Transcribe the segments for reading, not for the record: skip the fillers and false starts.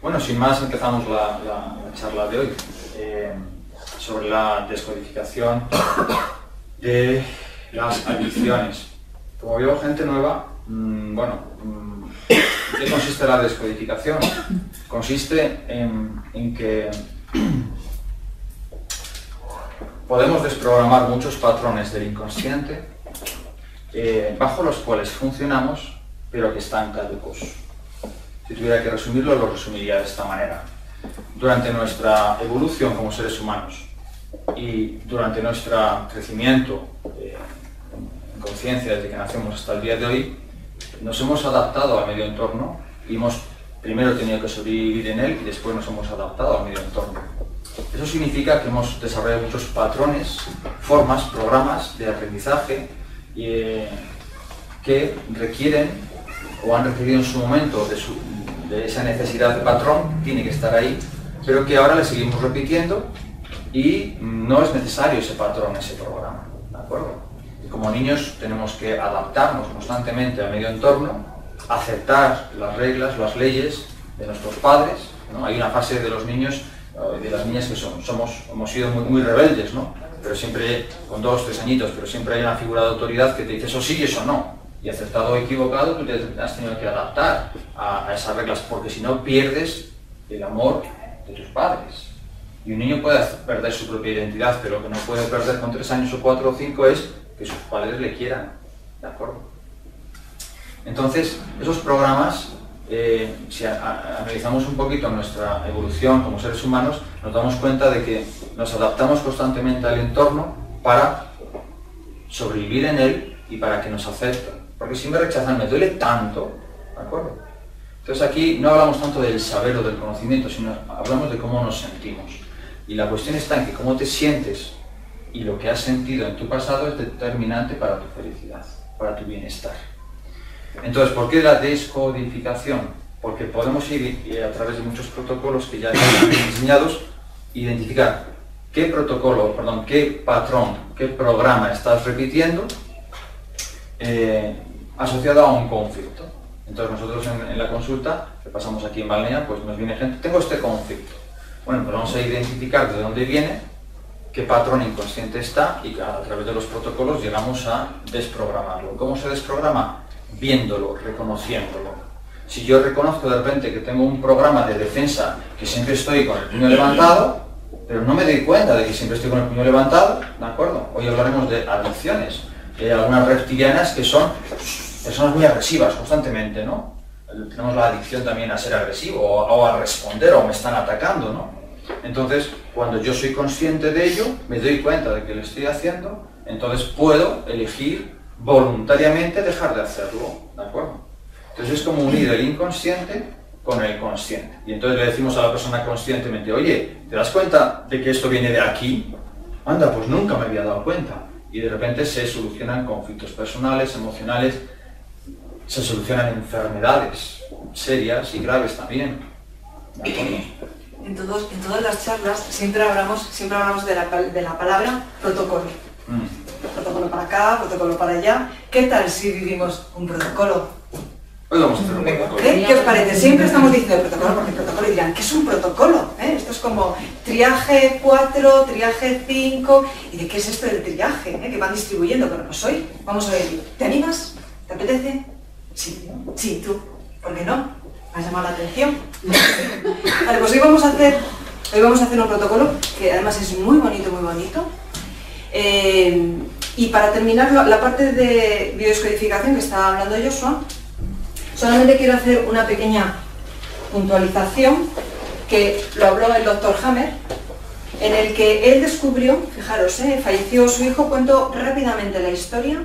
Bueno, sin más empezamos la charla de hoy sobre la descodificación de las adicciones. Como veo gente nueva, ¿qué consiste la descodificación? Consiste en que podemos desprogramar muchos patrones del inconsciente bajo los cuales funcionamos, pero que están caducos. Si tuviera que resumirlo, lo resumiría de esta manera. Durante nuestra evolución como seres humanos y durante nuestro crecimiento en conciencia desde que nacemos hasta el día de hoy, nos hemos adaptado al medio entorno y hemos primero tenido que sobrevivir en él y después nos hemos adaptado al medio entorno. Eso significa que hemos desarrollado muchos patrones, formas, programas de aprendizaje que requieren o han requerido en su momento de esa necesidad de patrón, tiene que estar ahí, pero que ahora le seguimos repitiendo y no es necesario ese patrón, ese programa, ¿de acuerdo? Y como niños tenemos que adaptarnos constantemente al medio entorno, aceptar las reglas, las leyes de nuestros padres, ¿no? Hay una fase de los niños y de las niñas que hemos sido muy rebeldes, ¿no? Pero siempre, con 2 o 3 añitos, pero siempre hay una figura de autoridad que te dice eso sí y eso no. Y acertado o equivocado, tú te has tenido que adaptar a esas reglas, porque si no pierdes el amor de tus padres. Y un niño puede perder su propia identidad, pero lo que no puede perder con 3 años o 4 o 5 es que sus padres le quieran, ¿de acuerdo? Entonces, esos programas, si analizamos un poquito nuestra evolución como seres humanos, nos damos cuenta de que nos adaptamos constantemente al entorno para sobrevivir en él y para que nos acepten. Porque si me rechazan me duele tanto, ¿de acuerdo? Entonces aquí no hablamos tanto del saber o del conocimiento, sino hablamos de cómo nos sentimos. Y la cuestión está en que cómo te sientes y lo que has sentido en tu pasado es determinante para tu felicidad, para tu bienestar. Entonces, ¿por qué la descodificación? Porque podemos ir a través de muchos protocolos que ya están diseñados, identificar qué qué patrón, qué programa estás repitiendo asociado a un conflicto. Entonces nosotros en la consulta que pasamos aquí en Balnea, pues nos viene gente, tengo este conflicto. Bueno, pues vamos a identificar de dónde viene, qué patrón inconsciente está y a través de los protocolos llegamos a desprogramarlo. ¿Cómo se desprograma? Viéndolo, reconociéndolo. Si yo reconozco de repente que tengo un programa de defensa que siempre estoy con el puño levantado, pero no me doy cuenta de que siempre estoy con el puño levantado, ¿de acuerdo? Hoy hablaremos de adicciones. Algunas reptilianas que son personas muy agresivas constantemente, ¿no? Tenemos la adicción también a ser agresivo o a responder o me están atacando, ¿no? Entonces, cuando yo soy consciente de ello, me doy cuenta de que lo estoy haciendo, entonces puedo elegir voluntariamente dejar de hacerlo, ¿de acuerdo? Entonces es como unir el inconsciente con el consciente. Y entonces le decimos a la persona conscientemente, oye, ¿te das cuenta de que esto viene de aquí? Anda, pues nunca me había dado cuenta. Y de repente se solucionan conflictos personales, emocionales, se solucionan enfermedades serias y graves también. ¿De acuerdo? En todas las charlas siempre hablamos de la palabra protocolo. Protocolo para acá, protocolo para allá. ¿Qué tal si vivimos un protocolo? Hoy vamos a hacer un protocolo. ¿Qué os parece? Siempre estamos diciendo protocolo porque protocolo y dirán, ¿qué es un protocolo? Esto es como triaje 4, triaje 5. ¿Y de qué es esto del triaje? Que van distribuyendo, pero pues hoy vamos a ver. ¿Te animas? ¿Te apetece? Sí, sí, tú. ¿Por qué no? ¿Me has llamado la atención? Vale, pues hoy vamos a hacer un protocolo que además es muy bonito, muy bonito. Y para terminar la parte de biodescodificación que estaba hablando Joshua, solamente quiero hacer una pequeña puntualización que lo habló el Dr. Hammer, en el que él descubrió, fijaros, falleció su hijo, cuento rápidamente la historia,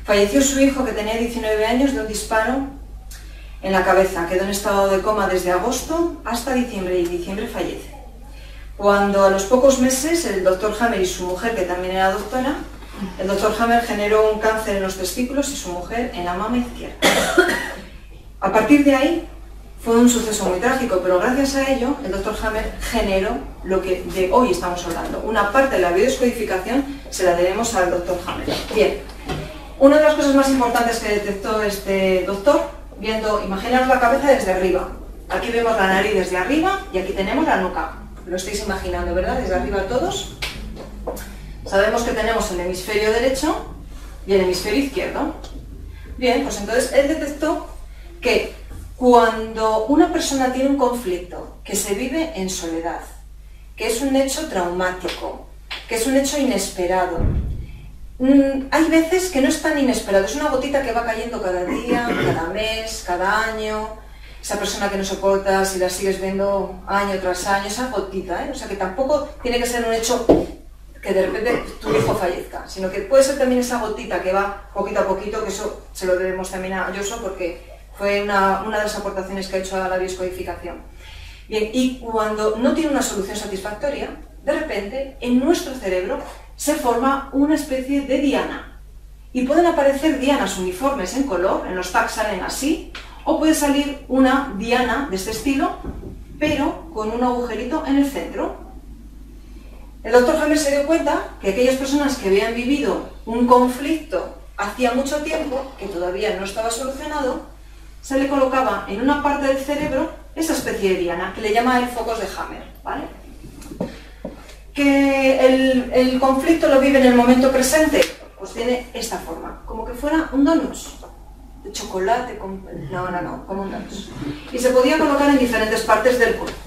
falleció su hijo que tenía 19 años de un disparo en la cabeza, quedó en estado de coma desde agosto hasta diciembre y en diciembre fallece. Cuando a los pocos meses el Dr. Hammer y su mujer, que también era doctora, el Dr. Hammer generó un cáncer en los testículos y su mujer en la mama izquierda. A partir de ahí fue un suceso muy trágico, pero gracias a ello el Dr. Hammer generó lo que de hoy estamos hablando. Una parte de la biodescodificación se la debemos al Dr. Hammer. Bien, una de las cosas más importantes que detectó este doctor, imaginaos la cabeza desde arriba, Aquí vemos la nariz desde arriba y aquí tenemos la nuca. Lo estáis imaginando, ¿verdad? Desde arriba todos. Sabemos que tenemos el hemisferio derecho y el hemisferio izquierdo. Bien, pues entonces él detectó que cuando una persona tiene un conflicto que se vive en soledad, que es un hecho traumático, que es un hecho inesperado, hay veces que no es tan inesperado, es una gotita que va cayendo cada día, cada mes, cada año, esa persona que no soporta, si la sigues viendo año tras año, esa gotita, o sea que tampoco tiene que ser un hecho que de repente tu hijo fallezca, sino que puede ser también esa gotita que va poquito a poquito, que eso se lo debemos también a Joshua porque fue una de las aportaciones que ha hecho a la bioscodificación. Bien, y cuando no tiene una solución satisfactoria, de repente en nuestro cerebro se forma una especie de diana. Y pueden aparecer dianas uniformes en color, en los tags salen así, o puede salir una diana de este estilo, pero con un agujerito en el centro. El doctor Hammer se dio cuenta que aquellas personas que habían vivido un conflicto hacía mucho tiempo, que todavía no estaba solucionado, se le colocaba en una parte del cerebro esa especie de diana, que le llama el focos de Hammer, ¿vale? Que el conflicto lo vive en el momento presente, pues tiene esta forma, como que fuera un donut, de chocolate, como un donut. Y se podía colocar en diferentes partes del cuerpo,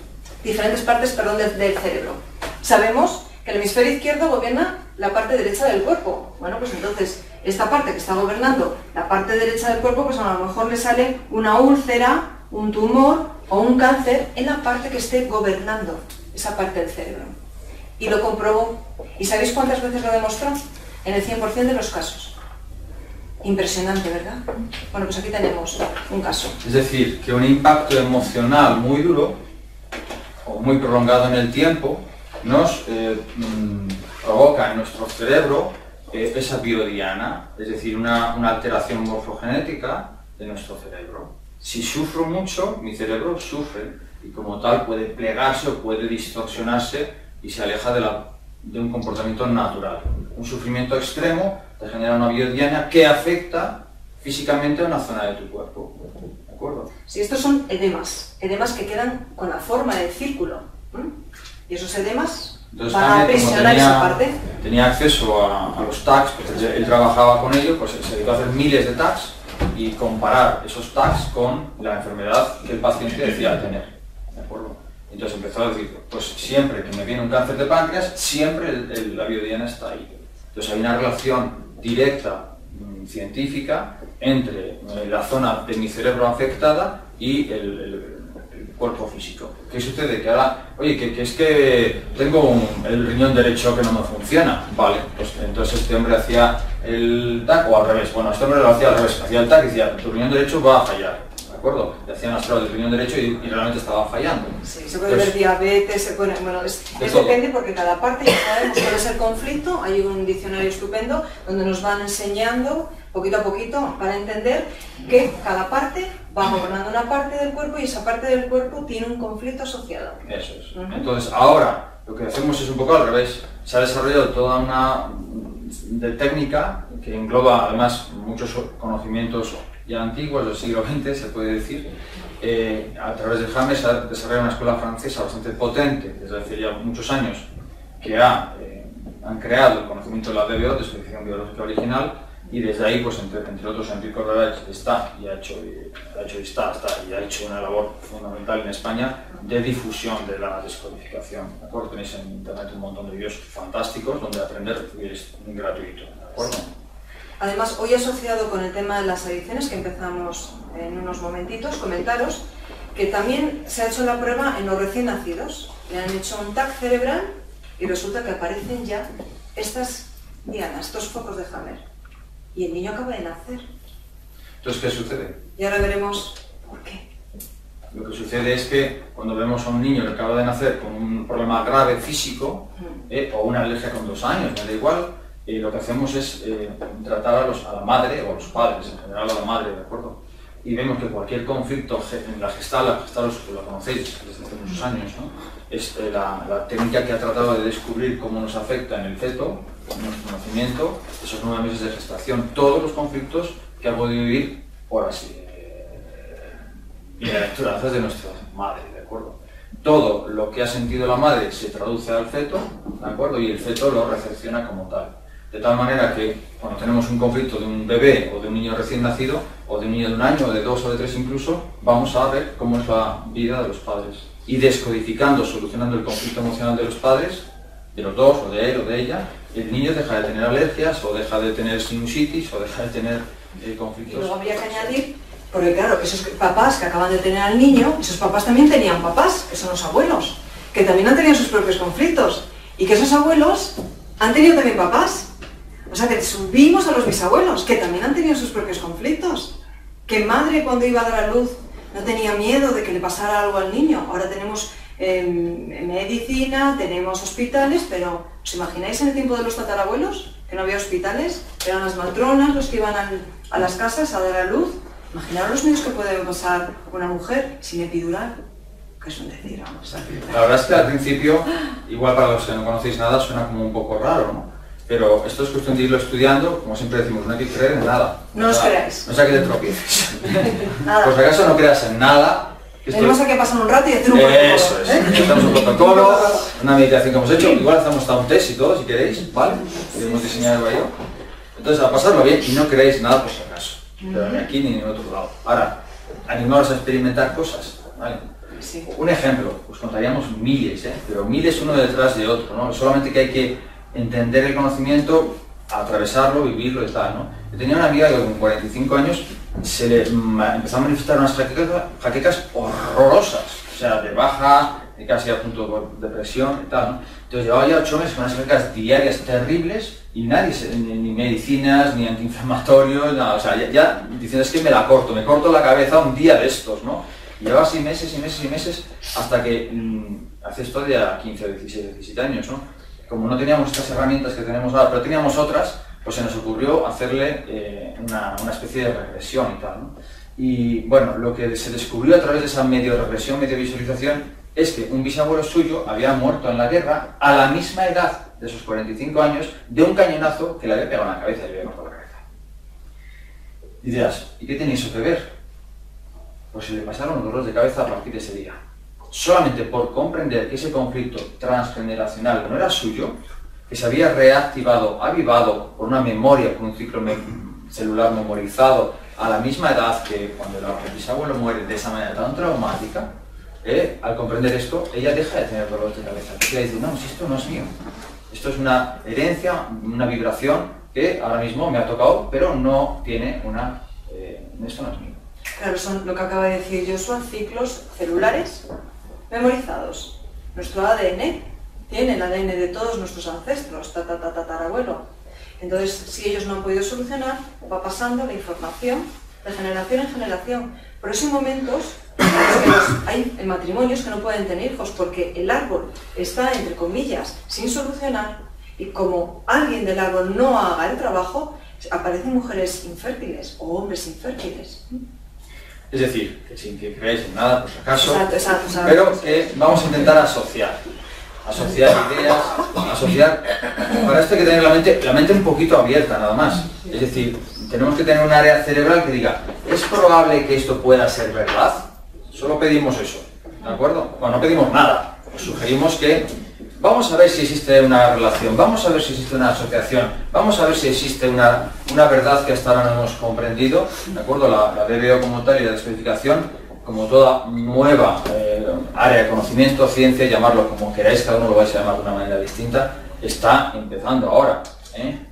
del cerebro. Sabemos que el hemisferio izquierdo gobierna la parte derecha del cuerpo. Bueno, pues entonces, esta parte que está gobernando la parte derecha del cuerpo, pues a lo mejor le sale una úlcera, un tumor o un cáncer en la parte que esté gobernando esa parte del cerebro. Y lo comprobó. ¿Y sabéis cuántas veces lo demostró? En el 100% de los casos. Impresionante, ¿verdad? Bueno, pues aquí tenemos un caso. Es decir, que un impacto emocional muy duro o muy prolongado en el tiempo nos provoca en nuestro cerebro esa biodiana, es decir, una alteración morfogenética de nuestro cerebro. Si sufro mucho, mi cerebro sufre y como tal puede plegarse o puede distorsionarse y se aleja de un comportamiento natural. Un sufrimiento extremo te genera una biodiana que afecta físicamente a una zona de tu cuerpo. ¿De acuerdo? Sí, estos son edemas que quedan con la forma del círculo. Y esos edemas van a presionar esa parte. Tenía acceso a los tags, pues él trabajaba con ellos, pues se dedicó a hacer miles de tags y comparar esos tags con la enfermedad que el paciente decía tener. ¿De acuerdo? Entonces empezó a decir, pues siempre que me viene un cáncer de páncreas, siempre la biodiana está ahí. Entonces hay una relación directa, científica, entre la zona de mi cerebro afectada y el cuerpo físico. ¿Qué sucede? Que ahora, oye, que es que tengo el riñón derecho que no me funciona. Vale, pues entonces este hombre hacía el TAC, o al revés. Bueno, este hombre lo hacía al revés, hacía el TAC y decía, tu riñón derecho va a fallar. ¿De acuerdo? Le hacían las pruebas del riñón derecho y realmente estaba fallando. Sí, se puede ver diabetes, bueno, depende porque cada parte, ya sabemos cuál es el conflicto, hay un diccionario estupendo donde nos van enseñando poquito a poquito para entender que cada parte va gobernando una parte del cuerpo y esa parte del cuerpo tiene un conflicto asociado. Eso es. Entonces ahora lo que hacemos es un poco al revés. Se ha desarrollado toda una técnica que engloba además muchos conocimientos ya antiguos del siglo XX, se puede decir. A través de Hammer se ha desarrollado una escuela francesa bastante potente desde hace ya muchos años que han creado el conocimiento de la DBO, descodificación biológica original, y desde ahí, pues entre otros, Enrique Corrales está y ha hecho una labor fundamental en España de difusión de la descodificación. ¿De acuerdo? Tenéis en internet un montón de vídeos fantásticos donde aprender es gratuito. ¿De acuerdo? Además, hoy asociado con el tema de las adicciones, que empezamos en unos momentitos, comentaros que también se ha hecho la prueba en los recién nacidos. Le han hecho un TAC cerebral y resulta que aparecen ya estas dianas, estos focos de Hammer. Y el niño acaba de nacer. Entonces, ¿qué sucede? Y ahora veremos por qué. Lo que sucede es que cuando vemos a un niño que acaba de nacer con un problema grave físico, o una alergia con 2 años, me da igual, lo que hacemos es tratar a la madre o a los padres, en general a la madre, ¿de acuerdo? Y vemos que cualquier conflicto en la Gestalt la conocéis desde hace muchos años, ¿no? Es la técnica que ha tratado de descubrir cómo nos afecta en el feto, en nuestro nacimiento, esos 9 meses de gestación, todos los conflictos que ha podido vivir, por así bienaventuranzas de nuestra madre, ¿de acuerdo? Todo lo que ha sentido la madre se traduce al feto, ¿de acuerdo? Y el feto lo recepciona como tal. De tal manera que cuando tenemos un conflicto de un bebé o de un niño recién nacido, o de un niño de 1 año, o de 2 o de 3 incluso, vamos a ver cómo es la vida de los padres. Y descodificando, solucionando el conflicto emocional de los padres, de los dos, o de él o de ella, el niño deja de tener alergias, o deja de tener sinusitis, o deja de tener conflictos. Y luego habría que añadir, porque claro, esos papás que acaban de tener al niño, esos papás también tenían papás, que son los abuelos, que también han tenido sus propios conflictos, y que esos abuelos han tenido también papás. O sea, que subimos a los bisabuelos, que también han tenido sus propios conflictos. Que madre cuando iba a dar a luz no tenía miedo de que le pasara algo al niño. Ahora tenemos medicina, tenemos hospitales, pero ¿os imagináis en el tiempo de los tatarabuelos? Que no había hospitales, eran las matronas los que iban a las casas a dar a luz. Imaginaros los niños que pueden pasar una mujer sin epidural. Que es un decir, vamos. La verdad es que al principio, igual para los que no conocéis nada, suena como un poco raro, ¿no? Pero esto es cuestión de irlo estudiando, como siempre decimos, no hay que creer en nada. No os creáis. No sea que te tropieces. Nada. Por si acaso no creas en nada. Tenemos que pasar un rato y hacer un protocolo. Eso es. Hacemos un protocolo, una meditación que hemos hecho. Igual hacemos hasta un test y todo, si queréis, ¿vale? Podemos diseñar el baño. Entonces, a pasarlo bien y no creáis nada por si acaso. Pero ni aquí ni en otro lado. Ahora, animaros a experimentar cosas, ¿vale? Sí. Un ejemplo, os contaríamos miles, pero miles uno detrás de otro, ¿no? Solamente que hay que entender el conocimiento, atravesarlo, vivirlo y tal, ¿no? Yo tenía una amiga que con 45 años se le empezó a manifestar unas jaquecas horrorosas, o sea, de baja, de casi a punto de depresión y tal, ¿no? Entonces llevaba ya 8 meses con unas jaquecas diarias terribles y nadie, ni medicinas, ni antiinflamatorios, nada, o sea, ya diciendo es que me corto la cabeza un día de estos, ¿no? Y llevaba así meses y meses y meses hasta que hace esto de 15 o 17 años, ¿no? Como no teníamos estas herramientas que tenemos ahora, pero teníamos otras, pues se nos ocurrió hacerle una especie de regresión y tal, ¿no? Y bueno, lo que se descubrió a través de esa medio regresión, medio visualización, es que un bisabuelo suyo había muerto en la guerra a la misma edad de sus 45 años de un cañonazo que le había pegado en la cabeza y le había cortado la cabeza. Y dirás, ¿y qué tiene eso que ver? Pues se le pasaron dolores de cabeza a partir de ese día. Solamente por comprender que ese conflicto transgeneracional no era suyo, que se había reactivado, avivado por una memoria, por un ciclo celular memorizado a la misma edad que cuando el bisabuelo muere de esa manera tan traumática, al comprender esto, ella deja de tener dolor de cabeza. Ella dice, no, si esto no es mío, esto es una herencia, una vibración que ahora mismo me ha tocado, pero no tiene esto no es mío. Claro, son lo que acaba de decir Joshua, ciclos celulares memorizados. Nuestro ADN tiene el ADN de todos nuestros ancestros, tatarabuelo. Entonces, si ellos no han podido solucionar, va pasando la información de generación en generación. Por eso hay momentos en los que hay matrimonios que no pueden tener hijos porque el árbol está, entre comillas, sin solucionar y como alguien del árbol no haga el trabajo, aparecen mujeres infértiles o hombres infértiles. Es decir, que sin que creáis en nada, por si acaso, exacto. pero que vamos a intentar asociar ideas, para esto hay que tener la mente un poquito abierta nada más. Es decir, tenemos que tener un área cerebral que diga, ¿es probable que esto pueda ser verdad? Solo pedimos eso, ¿de acuerdo? Bueno, no pedimos nada, os sugerimos que vamos a ver si existe una relación, vamos a ver si existe una asociación, vamos a ver si existe una verdad que hasta ahora no hemos comprendido, ¿de acuerdo? La DBO como tal y la descodificación, como toda nueva área de conocimiento, ciencia, llamarlo como queráis, cada uno lo vais a llamar de una manera distinta, está empezando ahora.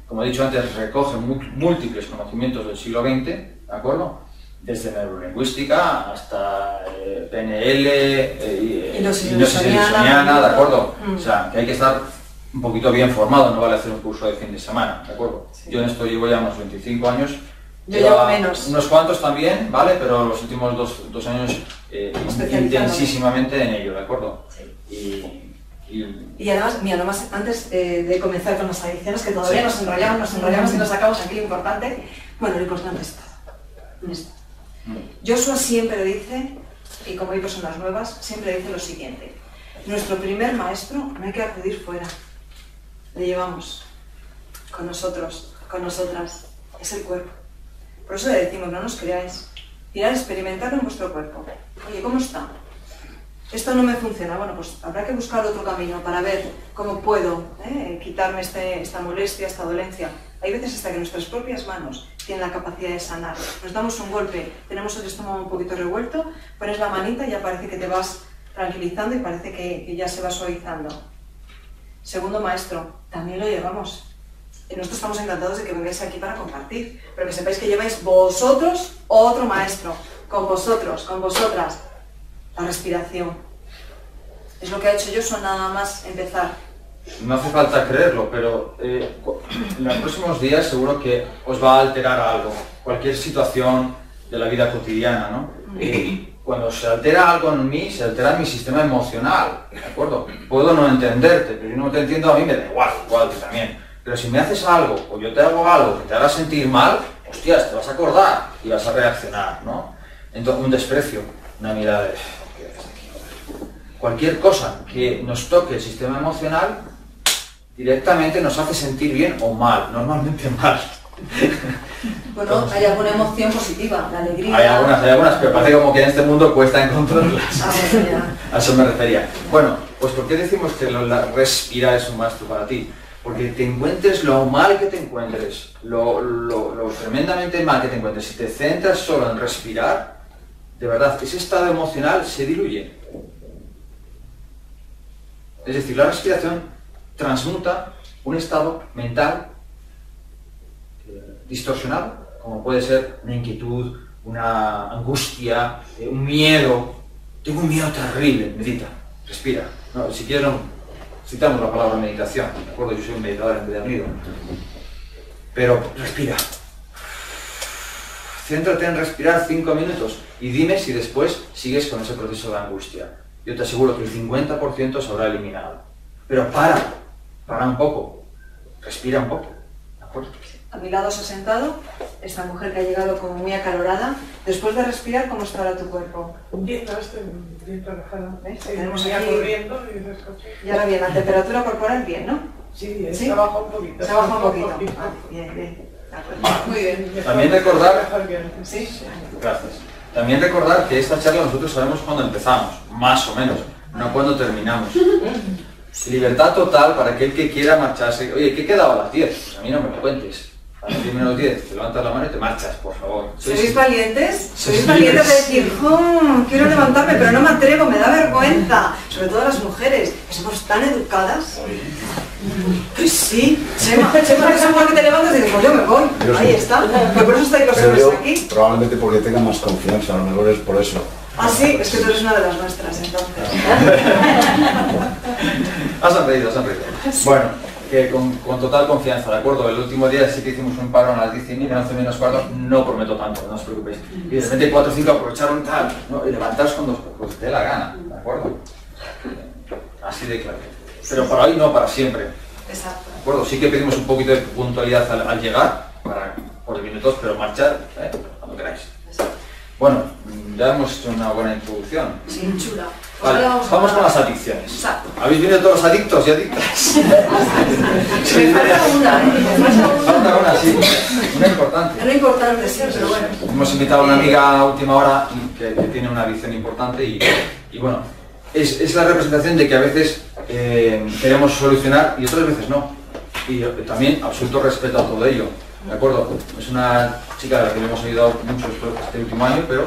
Como he dicho antes, recoge múltiples conocimientos del siglo XX, ¿de acuerdo? Desde neurolingüística hasta PNL, hipnosis ericksoniana, ¿de acuerdo? O sea, que hay que estar un poquito bien formado, no vale hacer un curso de fin de semana, ¿de acuerdo? Sí. Yo en esto llevo ya unos 25 años. Yo llevo menos. Unos cuantos también, ¿vale? Pero los últimos dos años intensísimamente en ello, ¿de acuerdo? Sí. Y además, mira, nomás antes de comenzar con las adicciones, que todavía nos enrollamos y nos sacamos aquí lo importante. Bueno, lo importante es esto. Joshua siempre dice, y como hay personas nuevas, siempre dice lo siguiente: nuestro primer maestro no hay que acudir fuera, le llevamos con nosotros, con nosotras, es el cuerpo. Por eso le decimos, no nos creáis, mirad, experimentarlo en vuestro cuerpo. oye, ¿cómo está? Esto no me funciona, bueno, pues habrá que buscar otro camino para ver cómo puedo quitarme esta molestia, esta dolencia. Hay veces hasta que nuestras propias manos tienen la capacidad de sanar. Nos damos un golpe, tenemos el estómago un poquito revuelto, pones la manita y ya parece que te vas tranquilizando y parece que ya se va suavizando. Segundo maestro, también lo llevamos. Nosotros estamos encantados de que vengáis aquí para compartir, pero que sepáis que lleváis vosotros otro maestro, con vosotros, con vosotras. La respiración. Es lo que ha hecho Joshua nada más empezar. No hace falta creerlo, pero en los próximos días seguro que os va a alterar algo, cualquier situación de la vida cotidiana, ¿no? Y cuando se altera algo en mí, se altera mi sistema emocional, ¿de acuerdo? Puedo no entenderte, pero si no te entiendo a mí me da igual también. Pero si me haces algo, o yo te hago algo que te haga sentir mal, hostias, te vas a acordar y vas a reaccionar, ¿no? Entonces, un desprecio, una mirada de... Cualquier cosa que nos toque el sistema emocional directamente nos hace sentir bien o mal, normalmente mal. Bueno, hay alguna emoción positiva, la alegría... Hay algunas, pero parece como que en este mundo cuesta encontrarlas. A eso me refería. Bueno, pues ¿por qué decimos que respirar es un maestro para ti? Porque te encuentres lo mal que te encuentres, lo tremendamente mal que te encuentres, si te centras solo en respirar, de verdad, ese estado emocional se diluye. Es decir, la respiración transmuta un estado mental distorsionado, como puede ser una inquietud, una angustia, un miedo. Tengo un miedo terrible, medita, respira. No, si quieres, citamos la palabra meditación, ¿de acuerdo? Yo soy un meditador empedernido. Pero respira. Céntrate en respirar 5 minutos y dime si después sigues con ese proceso de angustia. Yo te aseguro que el 50% se habrá eliminado. Pero para un poco, respira un poco, ¿de acuerdo? A mi lado se ha sentado esta mujer que ha llegado como muy acalorada. Después de respirar, ¿cómo está ahora tu cuerpo? Bien, ahora estoy bien relajada. ¿Ves? Sí, Tenemos ya aquí... corriendo y esas cosas. Y ahora bien, la temperatura corporal bien, ¿no? Sí, ¿Sí? se ha bajado un poquito. Se ha bajado un poquito. Ah, bien. De acuerdo. Muy bien. También recordar... ¿Sí? Gracias. También recordar que esta charla nosotros sabemos cuándo empezamos, más o menos, no cuándo terminamos. Libertad total para aquel que quiera marcharse. Oye, ¿qué quedaba a las 10? Pues a mí no me lo cuentes. A las 10 menos 10, te levantas la mano y te marchas, por favor. ¿Sois valientes? ¿Sois valientes de decir, quiero levantarme, pero no me atrevo, me da vergüenza? Sobre todo las mujeres, que somos tan educadas. Pues sí, Chema, que seguro que te levantas y dices, pues yo me voy. Ahí está. Pero por eso estáis los hombres aquí. Probablemente porque tenga más confianza, a lo mejor es por eso. Ah, sí, es que tú eres una de las nuestras, entonces. Has sonreído. Bueno, que con total confianza, ¿de acuerdo? El último día sí que hicimos un parón a las 10:30, 11 menos cuarto, no prometo tanto, no os preocupéis. Y de repente 4 o 5 aprovecharon tal, ¿no? Y levantaros cuando os dé la gana, ¿de acuerdo? Así de claro. Pero para hoy no, para siempre. Exacto. ¿De acuerdo? Sí que pedimos un poquito de puntualidad al llegar, por minutos, pero marchar, cuando queráis. Bueno, ya hemos hecho una buena introducción. Sí, chula. Vale, vamos con las adicciones. Exacto. ¿Habéis venido todos los adictos y adictas? Me falta una, Falta una, sí. Una importante. Era importante, sí, pero bueno. Hemos invitado a una amiga a última hora que tiene una adicción importante y bueno, es la representación de que a veces queremos solucionar y otras veces no. Y también absoluto respeto a todo ello. ¿De acuerdo? Es una chica a la que le hemos ayudado mucho este último año, pero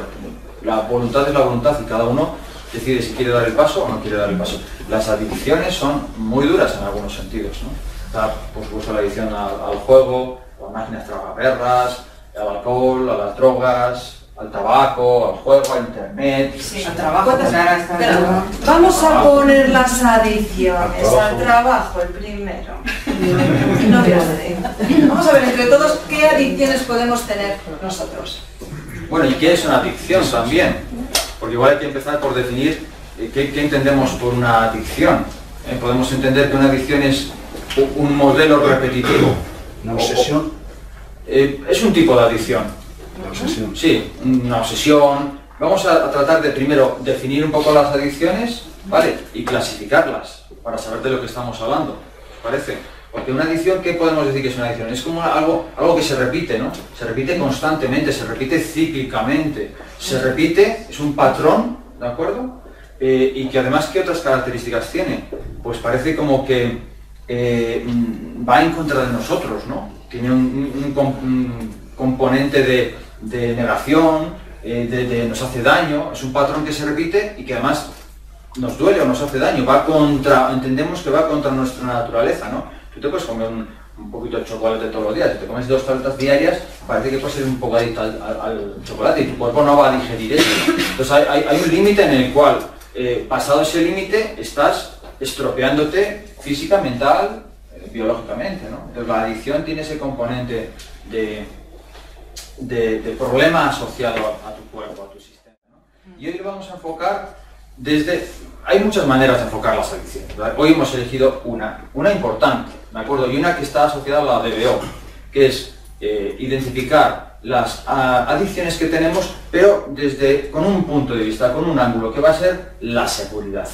la voluntad es la voluntad y cada uno decide si quiere dar el paso o no quiere dar el paso. Las adicciones son muy duras en algunos sentidos, ¿no? Está, por supuesto, la adicción al juego, a las máquinas tragaperras, al alcohol, a las drogas, al tabaco, al juego, a internet. Sí, al trabajo. Vamos a poner las adicciones al trabajo, el primero. No grande. Vamos a ver entre todos qué adicciones podemos tener nosotros. Bueno, ¿y qué es una adicción también? Porque igual hay que empezar por definir qué entendemos por una adicción. Podemos entender que una adicción es un modelo repetitivo. ¿Una obsesión? Es un tipo de adicción. ¿Una obsesión? Sí, una obsesión. Vamos a tratar de primero definir un poco las adicciones, ¿vale? Y clasificarlas para saber de lo que estamos hablando. ¿Os parece? Porque una adicción, ¿qué podemos decir que es una adicción? Es como algo que se repite, ¿no? Se repite constantemente, se repite cíclicamente, se repite, es un patrón ¿de acuerdo? Y que además, ¿qué otras características tiene? Pues parece como que va en contra de nosotros, ¿no? Tiene un componente de negación, nos hace daño, es un patrón que se repite y que además nos duele o nos hace daño, entendemos que va contra nuestra naturaleza, ¿no? Tú te puedes comer un poquito de chocolate todos los días, si te comes 2 tabletas diarias, parece que puedes ser un poco adicto al chocolate y tu cuerpo no va a digerir eso. Entonces hay un límite en el cual, pasado ese límite, estás estropeándote física, mental, biológicamente, ¿no? Entonces la adicción tiene ese componente de problema asociado a tu cuerpo, a tu sistema, ¿no? Y hoy lo vamos a enfocar hay muchas maneras de enfocar las adicciones, ¿verdad? Hoy hemos elegido una importante, ¿de acuerdo? Y una que está asociada a la DBO, que es identificar las adicciones que tenemos, pero con un punto de vista, con un ángulo, que va a ser la seguridad.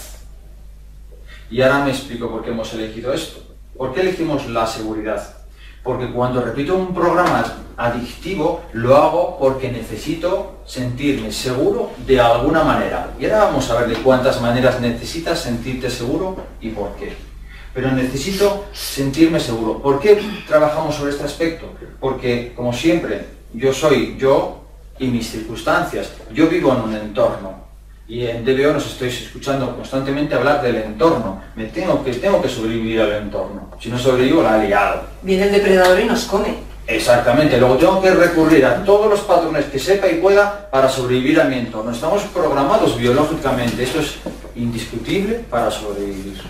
Y ahora me explico por qué hemos elegido esto. ¿Por qué elegimos la seguridad? Porque cuando repito un programa adictivo, lo hago porque necesito sentirme seguro de alguna manera. Y ahora vamos a ver de cuántas maneras necesitas sentirte seguro y por qué. Pero necesito sentirme seguro. ¿Por qué trabajamos sobre este aspecto? Porque, como siempre, yo soy yo y mis circunstancias. Yo vivo en un entorno. Y en DBO nos estáis escuchando constantemente hablar del entorno. Tengo que sobrevivir al entorno. Si no sobrevivo, la he liado. Viene el depredador y nos come. Exactamente. Luego tengo que recurrir a todos los patrones que sepa y pueda para sobrevivir a mi entorno. Estamos programados biológicamente. Esto es indiscutible para sobrevivir.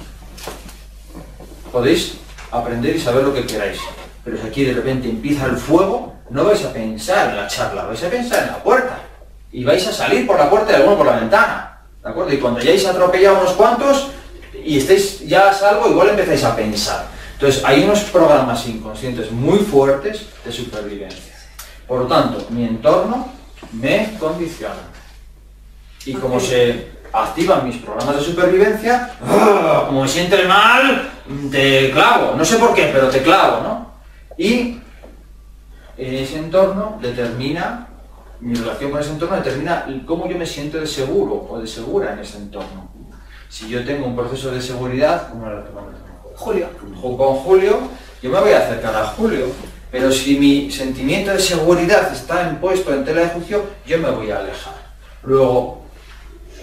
Podéis aprender y saber lo que queráis. Pero si aquí de repente empieza el fuego, no vais a pensar en la charla, vais a pensar en la puerta. Y vais a salir por la puerta y alguno por la ventana, ¿de acuerdo? Y cuando ya hayáis atropellado unos cuantos y estéis ya a salvo, igual empezáis a pensar. Entonces, hay unos programas inconscientes muy fuertes de supervivencia. Por lo tanto, mi entorno me condiciona. Y como se activan mis programas de supervivencia, como me siento mal, te clavo. No sé por qué, pero te clavo, ¿no? Y ese entorno determina... Mi relación con ese entorno determina cómo yo me siento de seguro o de segura en ese entorno. Si yo tengo un proceso de seguridad, ¿cómo era el nombre? Julio. Con Julio, yo me voy a acercar a Julio, pero si mi sentimiento de seguridad está impuesto en tela de juicio, yo me voy a alejar. Luego,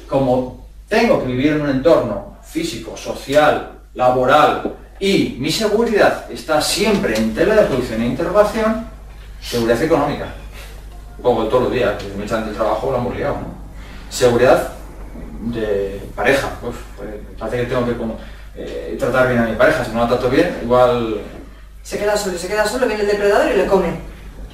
como tengo que vivir en un entorno físico, social, laboral, y mi seguridad está siempre en tela de juicio e interrogación, seguridad económica. Pongo todos los días, que me echan de trabajo, lo hemos liado, ¿no? Seguridad de pareja, pues parece que tengo que tratar bien a mi pareja, si no la trato bien, igual... Se queda solo, viene el depredador y le come.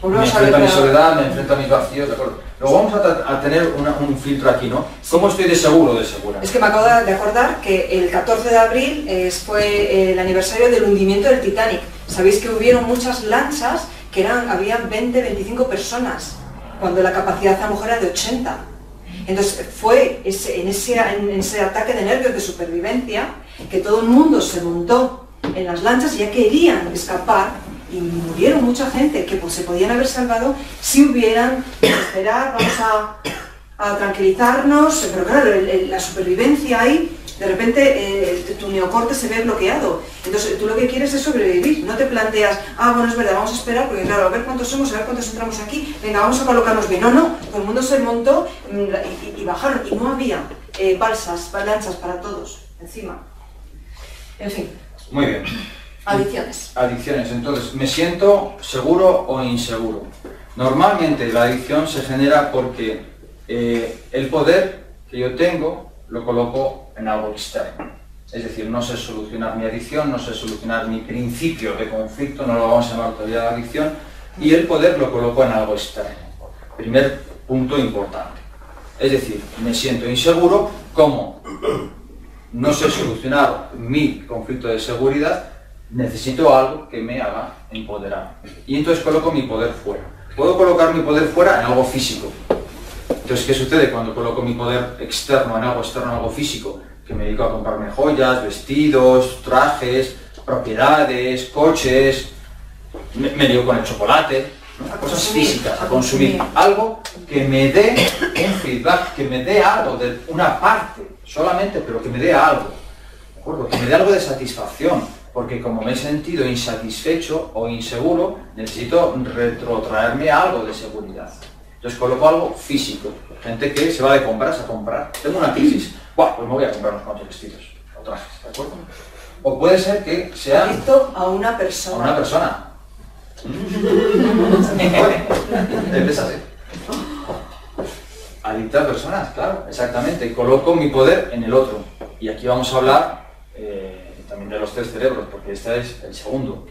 Me enfrento a mi soledad, me enfrento a mis vacíos, ¿de acuerdo? Luego vamos a tener un filtro aquí, ¿no? ¿Cómo estoy de seguro o de segura? Es que me acabo de acordar que el 14 de abril fue el aniversario del hundimiento del Titanic. Sabéis que hubieron muchas lanchas que habían 20-25 personas, cuando la capacidad a lo mejor era de 80. Entonces fue en ese ataque de nervios de supervivencia que todo el mundo se montó en las lanchas y ya querían escapar y murieron mucha gente que pues, se podían haber salvado si hubieran esperar, vamos a tranquilizarnos, pero claro, la supervivencia ahí, de repente tu neocorte se ve bloqueado. Entonces tú lo que quieres es sobrevivir, no te planteas, bueno, es verdad, vamos a esperar, porque claro, a ver cuántos somos, a ver cuántos entramos aquí, venga, vamos a colocarnos bien. No, todo el mundo se montó y bajaron, y no había balsas, lanchas para todos, encima. En fin. Muy bien. Adicciones. Adicciones, entonces, ¿me siento seguro o inseguro? Normalmente la adicción se genera porque el poder que yo tengo lo coloco en algo externo. Es decir, no sé solucionar mi adicción, no sé solucionar mi principio de conflicto, no lo vamos a llamar todavía de adicción, y el poder lo coloco en algo externo. Primer punto importante. Es decir, me siento inseguro, como no sé solucionar mi conflicto de seguridad, necesito algo que me haga empoderar. Y entonces coloco mi poder fuera. Puedo colocar mi poder fuera en algo físico. Entonces, ¿qué sucede cuando coloco mi poder externo en algo externo, en algo físico? Que me dedico a comprarme joyas, vestidos, trajes, propiedades, coches, me lío con el chocolate, ¿no? Cosas físicas, a consumir. Algo que me dé un feedback, que me dé algo, de una parte solamente, pero que me dé algo, ¿de acuerdo? Que me dé algo de satisfacción, porque como me he sentido insatisfecho o inseguro, necesito retrotraerme algo de seguridad. Entonces coloco algo físico, gente que se va de compras a comprar. Tengo una crisis, ¡buah! Pues me voy a comprar unos cuantos vestidos o trajes, ¿de acuerdo? O puede ser que sea Adicto a una persona. a una persona. Empieza así. Adicto a personas, claro, exactamente. Y coloco mi poder en el otro. Y aquí vamos a hablar también de los 3 cerebros, porque este es el segundo.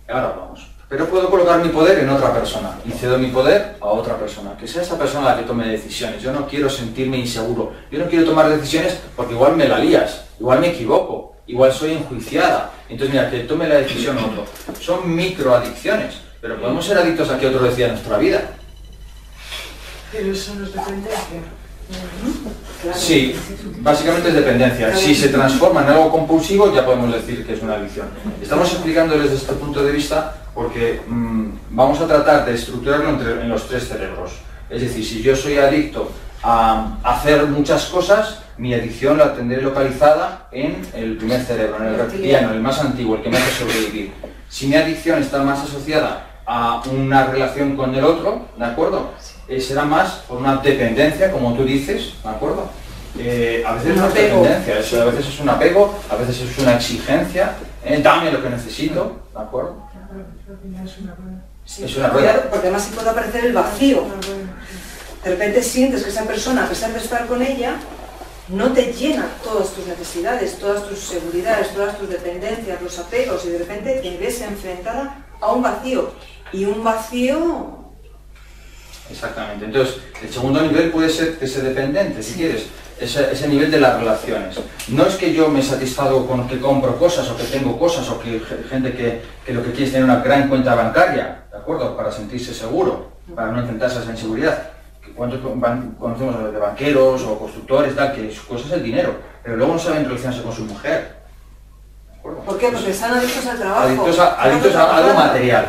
Ahora vamos. Pero puedo colocar mi poder en otra persona y cedo mi poder a otra persona, que sea esa persona la que tome decisiones. Yo no quiero sentirme inseguro, yo no quiero tomar decisiones porque igual me la lías, igual me equivoco, igual soy enjuiciada. Entonces mira, que tome la decisión otro. Son microadicciones, pero podemos ser adictos a que otro decida nuestra vida. Pero eso no es dependencia. Claro. Sí, básicamente es dependencia. Si se transforma en algo compulsivo, ya podemos decir que es una adicción. Estamos explicando desde este punto de vista porque vamos a tratar de estructurarlo en los 3 cerebros. Es decir, si yo soy adicto a hacer muchas cosas, mi adicción la tendré localizada en el primer cerebro, en el reptiliano, el más antiguo, el que me hace sobrevivir. Si mi adicción está más asociada a una relación con el otro, ¿de acuerdo? Será más por una dependencia, como tú dices, ¿de acuerdo? A veces no es dependencia, a veces es un apego, a veces es una exigencia, dame lo que necesito, ¿de acuerdo? Sí, Es una rueda. cuidado, porque además sí puede aparecer el vacío. Una rueda. De repente sientes que esa persona, a pesar de estar con ella, no te llena todas tus necesidades, todas tus seguridades, todas tus dependencias, los apegos, y de repente te ves enfrentada a un vacío. Y un vacío... Exactamente. Entonces, el segundo nivel puede ser que sea dependiente, si quieres, ese nivel de las relaciones. No es que yo me satisfago con que compro cosas o que tengo cosas o que gente que lo que quiere es tener una gran cuenta bancaria, ¿de acuerdo? Para sentirse seguro, para no enfrentarse a esa inseguridad. ¿Cuántos conocemos de banqueros o constructores, tal, que su cosa es el dinero, pero luego no saben relacionarse con su mujer? ¿De acuerdo? ¿Por qué? Porque están adictos al trabajo. Adictos a algo material.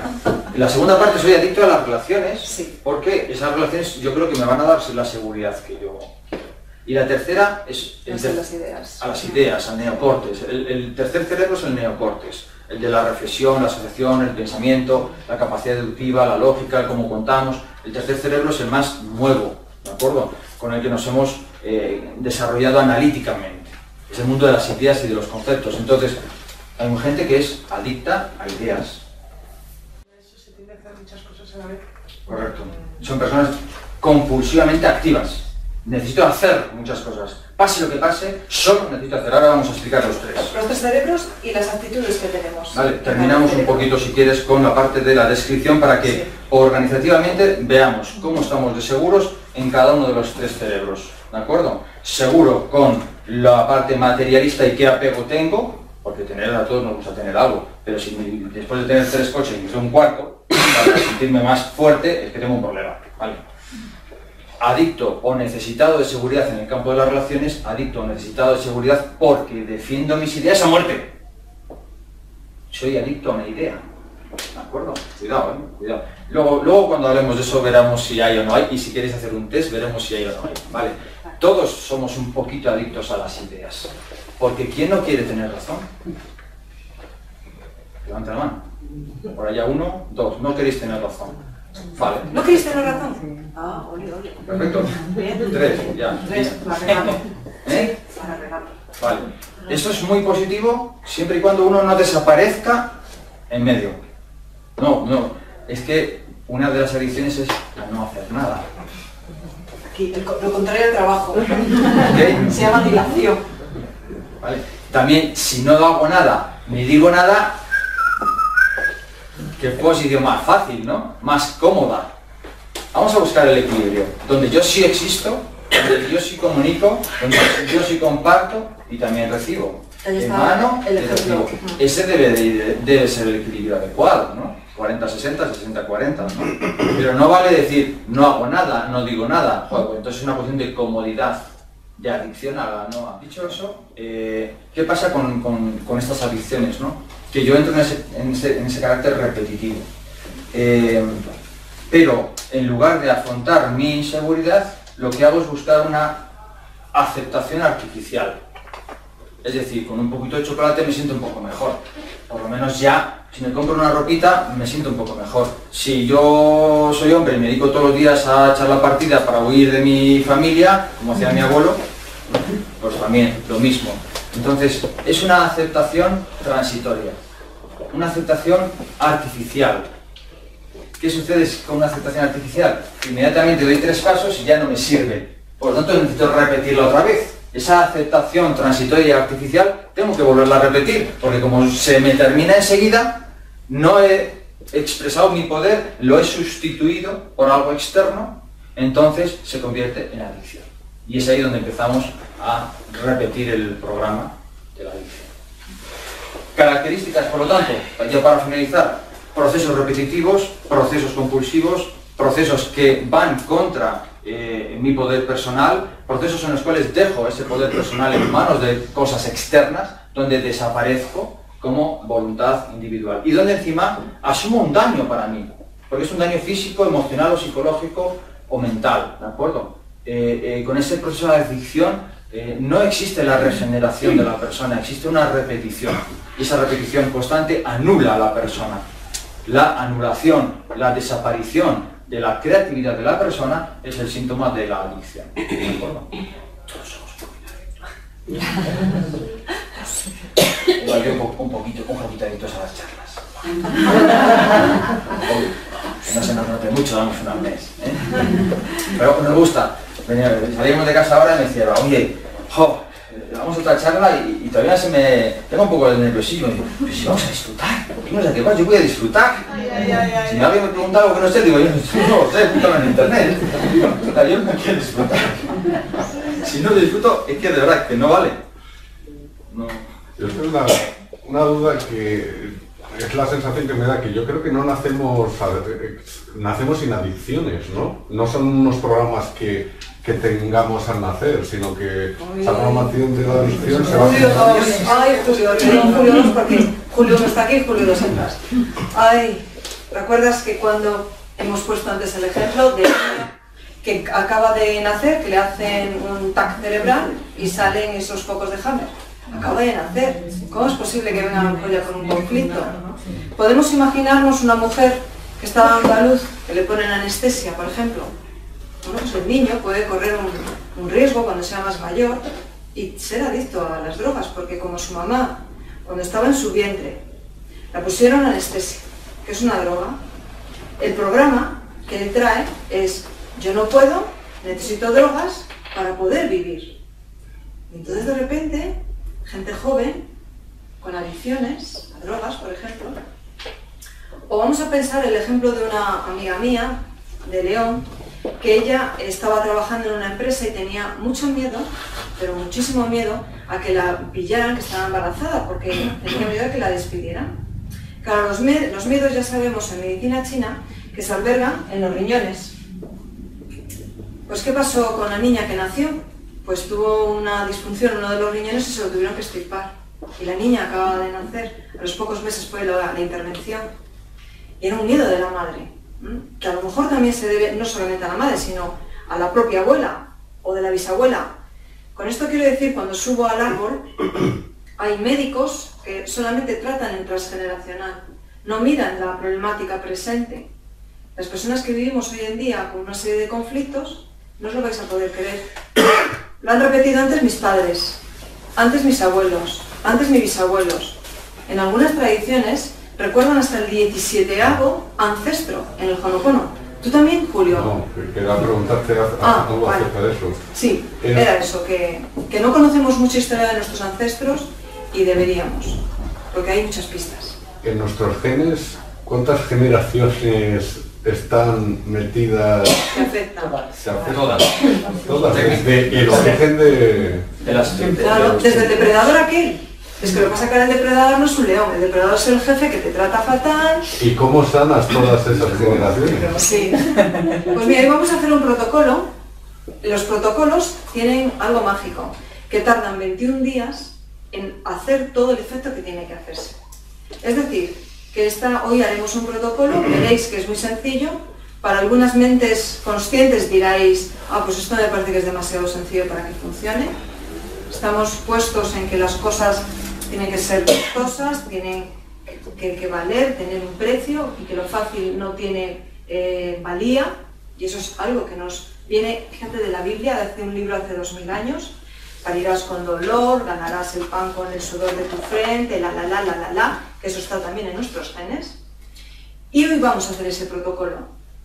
Y la segunda parte, soy adicto a las relaciones, Sí. porque esas relaciones yo creo que me van a dar la seguridad que yo quiero. Y la tercera es No son las ideas. a las ideas, al neocortes. El tercer cerebro es el neocortes, el de la reflexión, la asociación, el pensamiento, la capacidad deductiva, la lógica, el cómo contamos. El tercer cerebro es el más nuevo, ¿de acuerdo? Con el que nos hemos desarrollado analíticamente. Es el mundo de las ideas y de los conceptos. Entonces, hay gente que es adicta a ideas. Eso se tiende a hacer muchas cosas a la vez. Correcto. Son personas compulsivamente activas. Necesito hacer muchas cosas. Pase lo que pase, solo necesito hacer. Ahora vamos a explicar los 3. Los 3 cerebros y las actitudes que tenemos. Vale, terminamos un poquito, si quieres, con la parte de la descripción para que organizativamente veamos cómo estamos de seguros en cada uno de los 3 cerebros. ¿De acuerdo? Seguro con la parte materialista y qué apego tengo, porque tener a todos nos gusta tener algo, pero si después de tener 3 coches y un cuarto, para sentirme más fuerte, es que tengo un problema. ¿Vale? Adicto o necesitado de seguridad en el campo de las relaciones, adicto o necesitado de seguridad porque defiendo mis ideas a muerte. Soy adicto a una idea. ¿De acuerdo? Cuidado, cuidado. Luego cuando hablemos de eso veremos si hay o no hay, y si queréis hacer un test veremos si hay o no hay. ¿Vale? Todos somos un poquito adictos a las ideas. Porque ¿quién no quiere tener razón? Levanta la mano. Por allá 1, 2. No queréis tener razón. Vale. ¿No queréis tener razón? Ah, ole. Perfecto. Bien. 3, ya. 3, para regalo. ¿Eh? Para regalo. Vale. Esto es muy positivo siempre y cuando uno no desaparezca en medio. No. Es que una de las adicciones es la no hacer nada. Aquí, lo contrario al trabajo. ¿Ok? Se llama dilación. Vale. También, si no hago nada, ni digo nada, qué posición más fácil, ¿no? Más cómoda. Vamos a buscar el equilibrio, donde yo sí existo, donde yo sí comunico, donde yo sí comparto y también recibo. Ahí está Emano el y ejemplo. recibo. Ese debe ser el equilibrio adecuado, ¿no? 40-60, 60-40, ¿no? Pero no vale decir, no hago nada, no digo nada. Joder, pues entonces es una cuestión de comodidad, de adicción a la no. Dicho eso, ¿qué pasa con estas adicciones, no? Que yo entro en ese carácter repetitivo. Pero en lugar de afrontar mi inseguridad, lo que hago es buscar una aceptación artificial. Es decir, con un poquito de chocolate me siento un poco mejor. Por lo menos ya, si me compro una ropita, me siento un poco mejor. Si yo soy hombre y me dedico todos los días a echar la partida para huir de mi familia, como hacía mi abuelo, pues también lo mismo. Entonces, es una aceptación transitoria, una aceptación artificial. ¿Qué sucede con una aceptación artificial? Inmediatamente doy 3 pasos y ya no me sirve. Por lo tanto, necesito repetirla otra vez. Esa aceptación transitoria y artificial tengo que volverla a repetir, porque como se me termina enseguida, no he expresado mi poder, lo he sustituido por algo externo, entonces se convierte en adicción. Y es ahí donde empezamos a repetir el programa de la adicción. Características, por lo tanto, ya para finalizar, procesos repetitivos, procesos compulsivos, procesos que van contra mi poder personal, procesos en los cuales dejo ese poder personal en manos de cosas externas, donde desaparezco como voluntad individual y donde encima asumo un daño para mí, porque es un daño físico, emocional o psicológico o mental, ¿de acuerdo? Con ese proceso de adicción no existe la regeneración de la persona, existe una repetición, y esa repetición constante anula a la persona. La anulación, la desaparición de la creatividad de la persona es el síntoma de la adicción. ¿De acuerdo? Todos somos igual que un poquito adictos a las charlas. Que no se nos note mucho, damos una al mes. Pero nos gusta. Salíamos de casa ahora y me decía, oye, vamos a otra charla y todavía se me... Tengo un poco de nerviosismo. Y digo, pero si vamos a disfrutar, no sé qué más, yo voy a disfrutar. Si alguien me pregunta algo que no sé, digo, yo no sé, púntalo en internet. Yo no quiero disfrutar. Si no disfruto, es que de verdad que no vale. No. Yo tengo una duda que es la sensación que me da, que yo creo que no nacemos sin adicciones, ¿no? No son unos programas que tengamos al nacer, sino que esa programación de la adicción se va a... Ay, Julio 2, porque Julio no está aquí, Julio 2 entras. Ay, ¿recuerdas que cuando hemos puesto antes el ejemplo de que acaba de nacer, que le hacen un TAC cerebral y salen esos focos de Hammer? Acaba de nacer. ¿Cómo es posible que venga ya con un conflicto? Podemos imaginarnos una mujer que está dando a luz, que le ponen anestesia, por ejemplo. Bueno, pues el niño puede correr un riesgo cuando sea más mayor y ser adicto a las drogas, porque como su mamá, cuando estaba en su vientre, la pusieron anestesia, que es una droga, el programa que le trae es: yo no puedo, necesito drogas para poder vivir. Y entonces de repente, gente joven, con adicciones a drogas, por ejemplo, o vamos a pensar el ejemplo de una amiga mía, de León, que ella estaba trabajando en una empresa y tenía mucho miedo, pero muchísimo miedo, a que la pillaran que estaba embarazada, porque tenía miedo de que la despidieran. Claro, los miedos ya sabemos en medicina china que se albergan en los riñones. Pues ¿qué pasó con la niña que nació? Pues tuvo una disfunción en uno de los riñones y se lo tuvieron que extirpar. Y la niña acababa de nacer, a los pocos meses fue la intervención. Y era un miedo de la madre, que a lo mejor también se debe no solamente a la madre, sino a la propia abuela o de la bisabuela. Con esto quiero decir, cuando subo al árbol, hay médicos que solamente tratan en transgeneracional, no miran la problemática presente. Las personas que vivimos hoy en día con una serie de conflictos, no os lo vais a poder creer. Lo han repetido antes mis padres, antes mis abuelos, antes mis bisabuelos. En algunas tradiciones recuerdan hasta el 17º ancestro en el Ho'oponopono. ¿Tú también, Julio? No, quería preguntarte algo acerca de eso. Sí, era eso, que no conocemos mucha historia de nuestros ancestros y deberíamos, porque hay muchas pistas. En nuestros genes, ¿cuántas generaciones están metidas? Se afectan. Se afectan. Todas. Desde el origen de las... Claro, desde el depredador aquel. Es que lo que pasa es que ahora el depredador no es un león, el depredador es el jefe que te trata fatal. ¿Y cómo sanas todas esas generaciones? Sí. Pues mira, hoy vamos a hacer un protocolo. Los protocolos tienen algo mágico, que tardan 21 días en hacer todo el efecto que tiene que hacerse. Es decir, que hoy haremos un protocolo, veréis que es muy sencillo. Para algunas mentes conscientes diráis, pues esto me parece que es demasiado sencillo para que funcione. Estamos puestos en que las cosas tienen que ser costosas, tienen que valer, tener un precio, y que lo fácil no tiene valía, y eso es algo que nos viene, fíjate, de la Biblia, de un libro hace 2000 años. Parirás con dolor, ganarás el pan con el sudor de tu frente, que eso está también en nuestros genes. Y hoy vamos a hacer ese protocolo.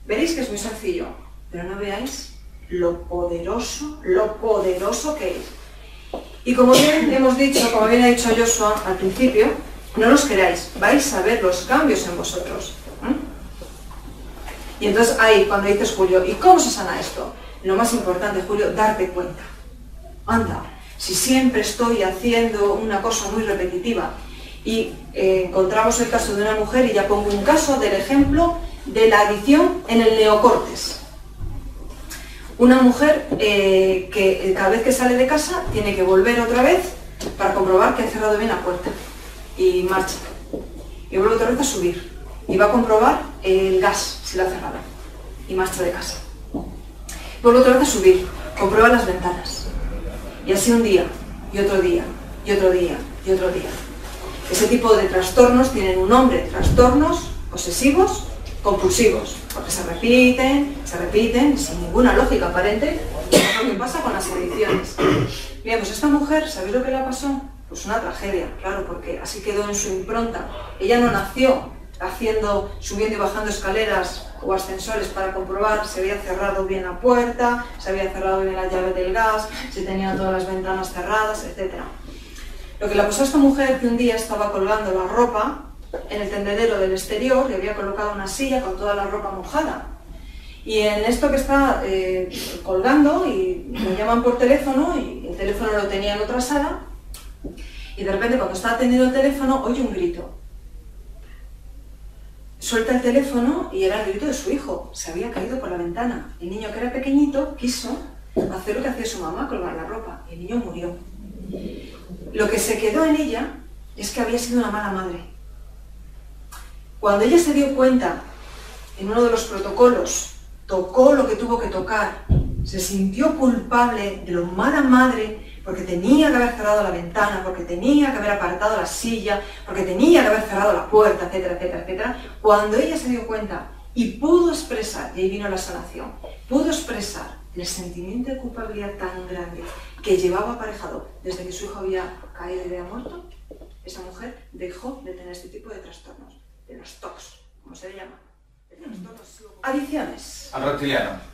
Veréis que es muy sencillo, pero no veáis lo poderoso que es. Y como bien hemos dicho, como bien ha dicho Joshua al principio, no los queráis, vais a ver los cambios en vosotros. Y entonces ahí, cuando dices, Julio, ¿y cómo se sana esto? Lo más importante, Julio, darte cuenta. Anda, si siempre estoy haciendo una cosa muy repetitiva, y encontramos el caso de una mujer, y ya pongo un caso del ejemplo de la adicción en el neocortes. Una mujer que cada vez que sale de casa tiene que volver otra vez para comprobar que ha cerrado bien la puerta, y marcha, y vuelve otra vez a subir, y va a comprobar el gas, si lo ha cerrado, y marcha de casa. Vuelve otra vez a subir, comprueba las ventanas. Y así un día, y otro día, y otro día, y otro día. Ese tipo de trastornos tienen un nombre, trastornos obsesivos compulsivos, porque se repiten, sin ninguna lógica aparente, y es lo que pasa con las adicciones. Mira, pues esta mujer, ¿sabéis lo que le pasó? Pues una tragedia, claro, porque así quedó en su impronta. Ella no nació subiendo y bajando escaleras o ascensores para comprobar si había cerrado bien la puerta, si había cerrado bien la llave del gas, si tenía todas las ventanas cerradas, etc. Lo que le pasó a esta mujer es que un día estaba colgando la ropa en el tendedero del exterior y había colocado una silla con toda la ropa mojada. Y en esto que está colgando, y me llaman por teléfono, y el teléfono lo tenía en otra sala, y de repente cuando está atendiendo el teléfono oye un grito. Suelta el teléfono y era el grito de su hijo. Se había caído por la ventana. El niño, que era pequeñito, quiso hacer lo que hacía su mamá, colgar la ropa. Y el niño murió. Lo que se quedó en ella es que había sido una mala madre. Cuando ella se dio cuenta, en uno de los protocolos, tocó lo que tuvo que tocar, se sintió culpable de lo mala madre, porque tenía que haber cerrado la ventana, porque tenía que haber apartado la silla, porque tenía que haber cerrado la puerta, etcétera, etcétera, etcétera. Cuando ella se dio cuenta y pudo expresar, y ahí vino la sanación, pudo expresar el sentimiento de culpabilidad tan grande que llevaba aparejado desde que su hijo había caído y había muerto, esa mujer dejó de tener este tipo de trastornos, de los TOCs, como se le llama. Adicciones. Al reptiliano.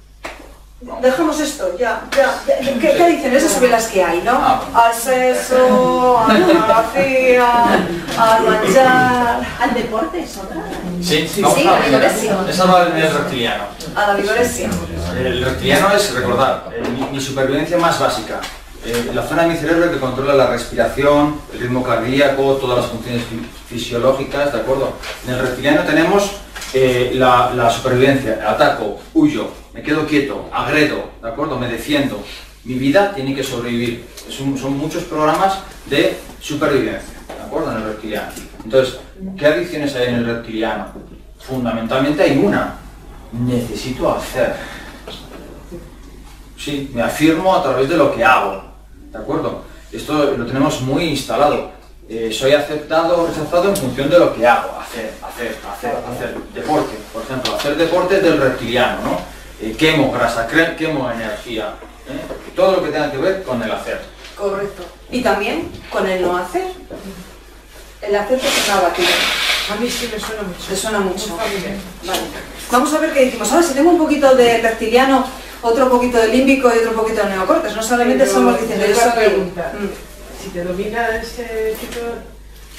Dejamos esto, ya. ¿Qué adicciones? Esas son las que hay, ¿no? Al sexo, a la pornografía, al manchar, al deporte, ¿es otra? Sí, vamos a la vigorexia. Esa va en el reptiliano. A la vigorexia. El reptiliano es, recordar, mi supervivencia más básica. La zona de mi cerebro que controla la respiración, el ritmo cardíaco, todas las funciones fisiológicas, ¿de acuerdo? En el reptiliano tenemos la supervivencia, ataco, huyo, me quedo quieto, agredo, ¿de acuerdo? Me defiendo. Mi vida tiene que sobrevivir. Son muchos programas de supervivencia, ¿de acuerdo? En el reptiliano. Entonces, ¿qué adicciones hay en el reptiliano? Fundamentalmente hay una. Necesito hacer. Sí, me afirmo a través de lo que hago, ¿de acuerdo? Esto lo tenemos muy instalado. Soy aceptado o rechazado en función de lo que hago. Hacer. Deporte, por ejemplo, hacer deporte es del reptiliano, ¿no? Quemo grasa, quemo energía. Todo lo que tenga que ver con el hacer. Correcto. Y también con el no hacer. El hacer es una batida. A mí sí me suena mucho. ¿Te suena mucho? Vale. Vamos a ver qué decimos. Ahora, si tengo un poquito de reptiliano, otro poquito de límbico y otro poquito de neocortes, no solamente estamos diciendo yo soy... Si te domina ese tipo...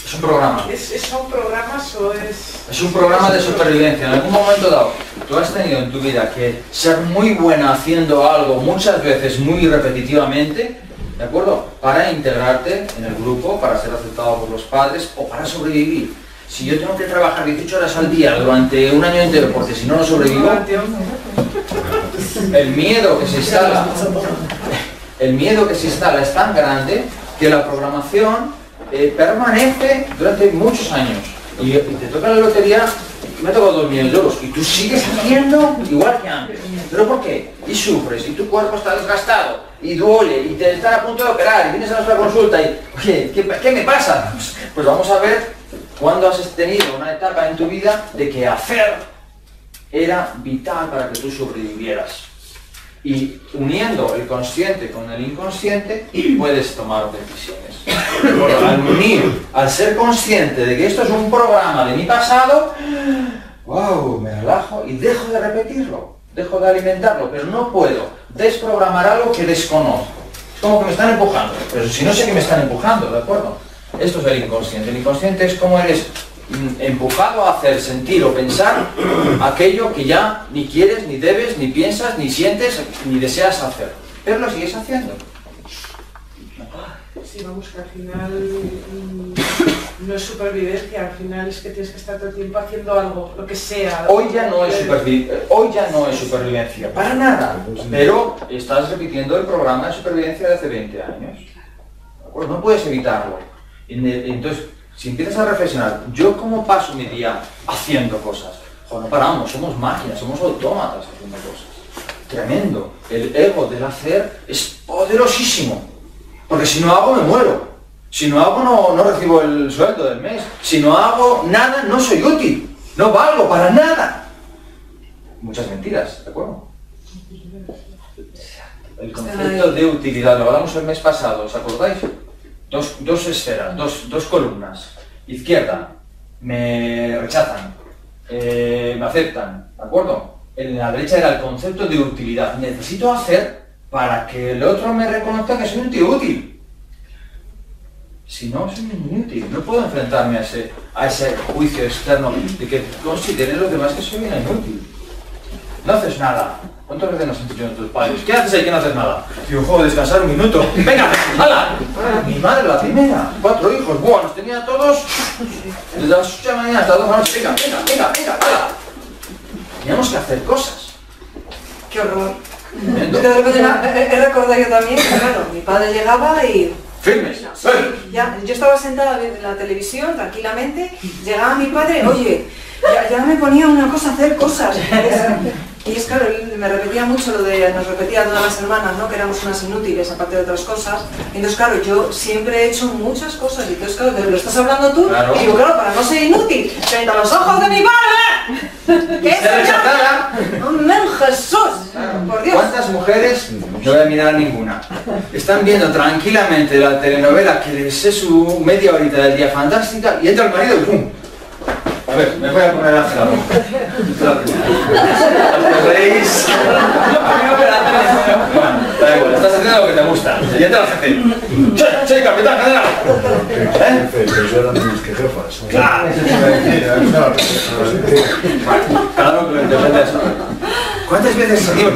Es un programa. ¿Son programas o es...? Es un programa de supervivencia. En algún momento dado, tú has tenido en tu vida que ser muy buena haciendo algo muchas veces muy repetitivamente, ¿de acuerdo? Para integrarte en el grupo, para ser aceptado por los padres o para sobrevivir. Si yo tengo que trabajar 18 horas al día durante un año entero porque si no, no sobrevivo, el miedo que se instala es tan grande que la programación permanece durante muchos años. Y te toca la lotería, me ha tocado 2 millones de euros y tú sigues haciendo igual que antes. ¿pero por qué? Y sufres, y tu cuerpo está desgastado, y duele, y te están a punto de operar, y vienes a nuestra consulta, y, oye, ¿qué me pasa? Pues vamos a ver cuándo has tenido una etapa en tu vida de que hacer era vital para que tú sobrevivieras. Y uniendo el consciente con el inconsciente, puedes tomar decisiones. Porque al unir, al ser consciente de que esto es un programa de mi pasado, wow, me relajo y dejo de repetirlo, dejo de alimentarlo, pero no puedo desprogramar algo que desconozco. Es como que me están empujando, pero si no sé que me están empujando, ¿de acuerdo? Esto es el inconsciente. El inconsciente es como eres empujado a hacer, sentir o pensar aquello que ya ni quieres, ni debes, ni piensas, ni sientes, ni deseas hacer. Pero lo sigues haciendo. Sí, vamos, que al final no es supervivencia, al final es que tienes que estar todo el tiempo haciendo algo, lo que sea. Hoy ya no es supervivencia, para nada. Pero estás repitiendo el programa de supervivencia de hace 20 años. ¿De acuerdo? No puedes evitarlo. Entonces, si empiezas a reflexionar, ¿yo cómo paso mi día haciendo cosas? Joder, no paramos, somos máquinas, somos autómatas haciendo cosas. Tremendo. El ego del hacer es poderosísimo. Porque si no hago, me muero. Si no hago, no recibo el sueldo del mes. Si no hago nada, no soy útil. No valgo para nada. Muchas mentiras, ¿de acuerdo? El concepto de utilidad, lo hablamos el mes pasado, ¿os acordáis? Dos esferas, dos columnas. Izquierda, me rechazan, me aceptan, ¿de acuerdo? En la derecha era el concepto de utilidad. Necesito hacer para que el otro me reconozca que soy un tío útil. Si no, soy un inútil. No puedo enfrentarme a ese juicio externo de que consideren los demás que soy un inútil. No haces nada. ¿Cuántas veces nos han dicho tus padres? ¿Qué haces ahí que no haces nada? Tío, juego, descansar un minuto. ¡Venga! ¡Hala! Mi madre, la primera. 4 hijos. ¡Buah! Nos tenía a todos desde las 8 de la mañana hasta las 2 de la noche. ¡Venga! ¡Hala! Teníamos que hacer cosas. ¡Qué horror! De repente he recordado yo también que, claro, mi padre llegaba y... ¡Firmes! Sí, ya, yo estaba sentada viendo la televisión tranquilamente, llegaba mi padre, oye, ya me ponía una cosa a hacer cosas. Y es claro, él me repetía mucho lo de, nos repetía a todas las hermanas, ¿no? Que éramos unas inútiles, aparte de otras cosas. Entonces, claro, yo siempre he hecho muchas cosas, y entonces, claro, te lo estás hablando tú, claro. Y digo, claro, para no ser inútil, frente a los ojos de mi padre, ¿qué es rechazada? ¡Amén, Jesús! Por Dios. ¿Cuántas mujeres, no voy a mirar a ninguna, están viendo tranquilamente la telenovela que les es su media horita del día fantástica, y entra el marido y ¡pum! A ver, me voy a poner a hacer algo. ¿Reís? Da igual, estás haciendo lo que te gusta. Y entra la jefe. ¡Soy capitán general! Pero yo era menos que jefas. ¡Claro! Cada uno que lo interpreta eso. ¿Cuántas veces seguimos?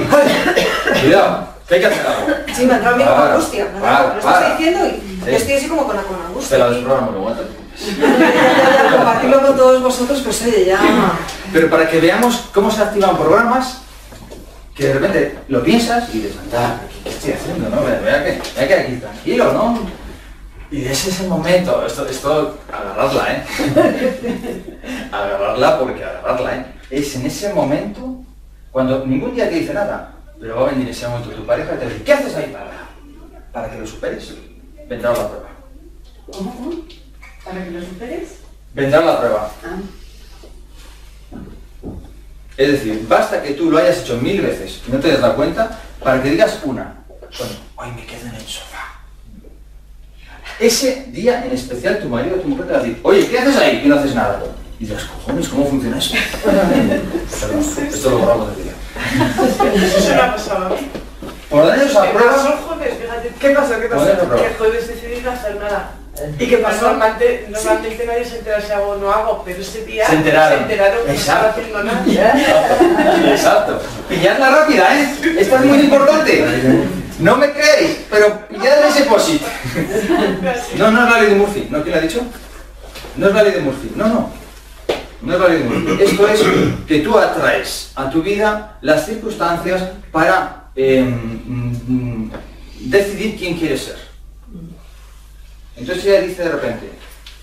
Cuidado, que hay que hacer algo. Sí, me ha entrado a mí como angustia. Lo estás diciendo y yo estoy así como con angustia. Te la desprogramo, lo aguanto. Ya, compartirlo con todos vosotros, pues oye, ya... Pero para que veamos cómo se activan programas, que de repente lo piensas y dices, anda, ¿qué estoy haciendo? ¿No? Me voy a quedar aquí tranquilo, ¿no? Y ese es el momento, esto agarradla, ¿eh? Agarrarla porque agarrarla, ¿eh? Es en ese momento, cuando ningún día te dice nada, pero va a venir ese momento tu pareja y te dice, ¿qué haces ahí para que lo superes? Vendrá la prueba. ¿Para que lo superes? Vendrá la prueba. Es decir, basta que tú lo hayas hecho 1000 veces y no te des la cuenta para que digas una. Bueno, hoy me quedo en el sofá. Ese día en especial tu marido o tu mujer te va a decir, oye, ¿qué haces ahí? Y no haces nada. Y dirás, cojones, ¿cómo funciona eso? Perdón, esto lo borramos de día. Eso me ha pasado a mí. Poneros a prueba. Fíjate, ¿qué pasó? Que el jueves decidí no hacer nada. ¿Y qué pasó? Normalmente nadie se entera si hago o no hago, pero ese día se enteraron que no estaba haciendo nada. Exacto. Pilladla rápida, ¿eh? Esto es muy importante. No me creéis, pero pillad ese posit. No es la ley de Murphy. ¿No? ¿Quién lo ha dicho? No es la ley de Murphy. No es la ley de Murphy. Esto es que tú atraes a tu vida las circunstancias para decidir quién quieres ser. Entonces ella dice de repente,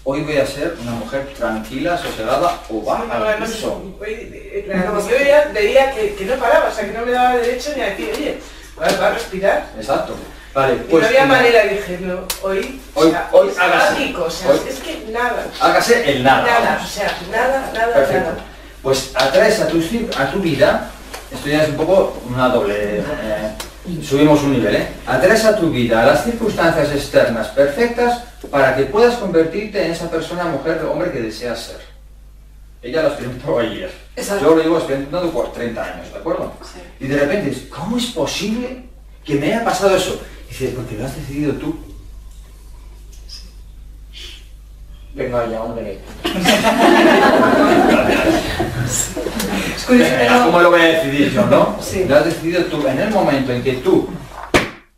hoy voy a ser una mujer tranquila, sosegada, o va al piso. Yo ya veía que no paraba, o sea, que no me daba derecho ni a decir, oye, va a respirar. Exacto. Vale, Y pues... no había manera, dije, no, hoy hágase. mágico, o sea, Hoy, es que nada. hágase el nada. Nada, vamos. o sea, nada. Perfecto. Pues atraes a tu vida, esto ya es un poco una doble... subimos un nivel, atraes a tu vida a las circunstancias externas perfectas para que puedas convertirte en esa persona, mujer o hombre que deseas ser. Ella lo experimentó ayer. Exacto. Yo lo llevo experimentando por 30 años, ¿de acuerdo? Sí. Y de repente, ¿cómo es posible que me haya pasado eso? Y dices, porque lo has decidido tú. Venga ya, hombre. Es curioso que no... ¿Cómo lo voy a decidir yo, no? Sí. Lo has decidido tú. En el momento en que tú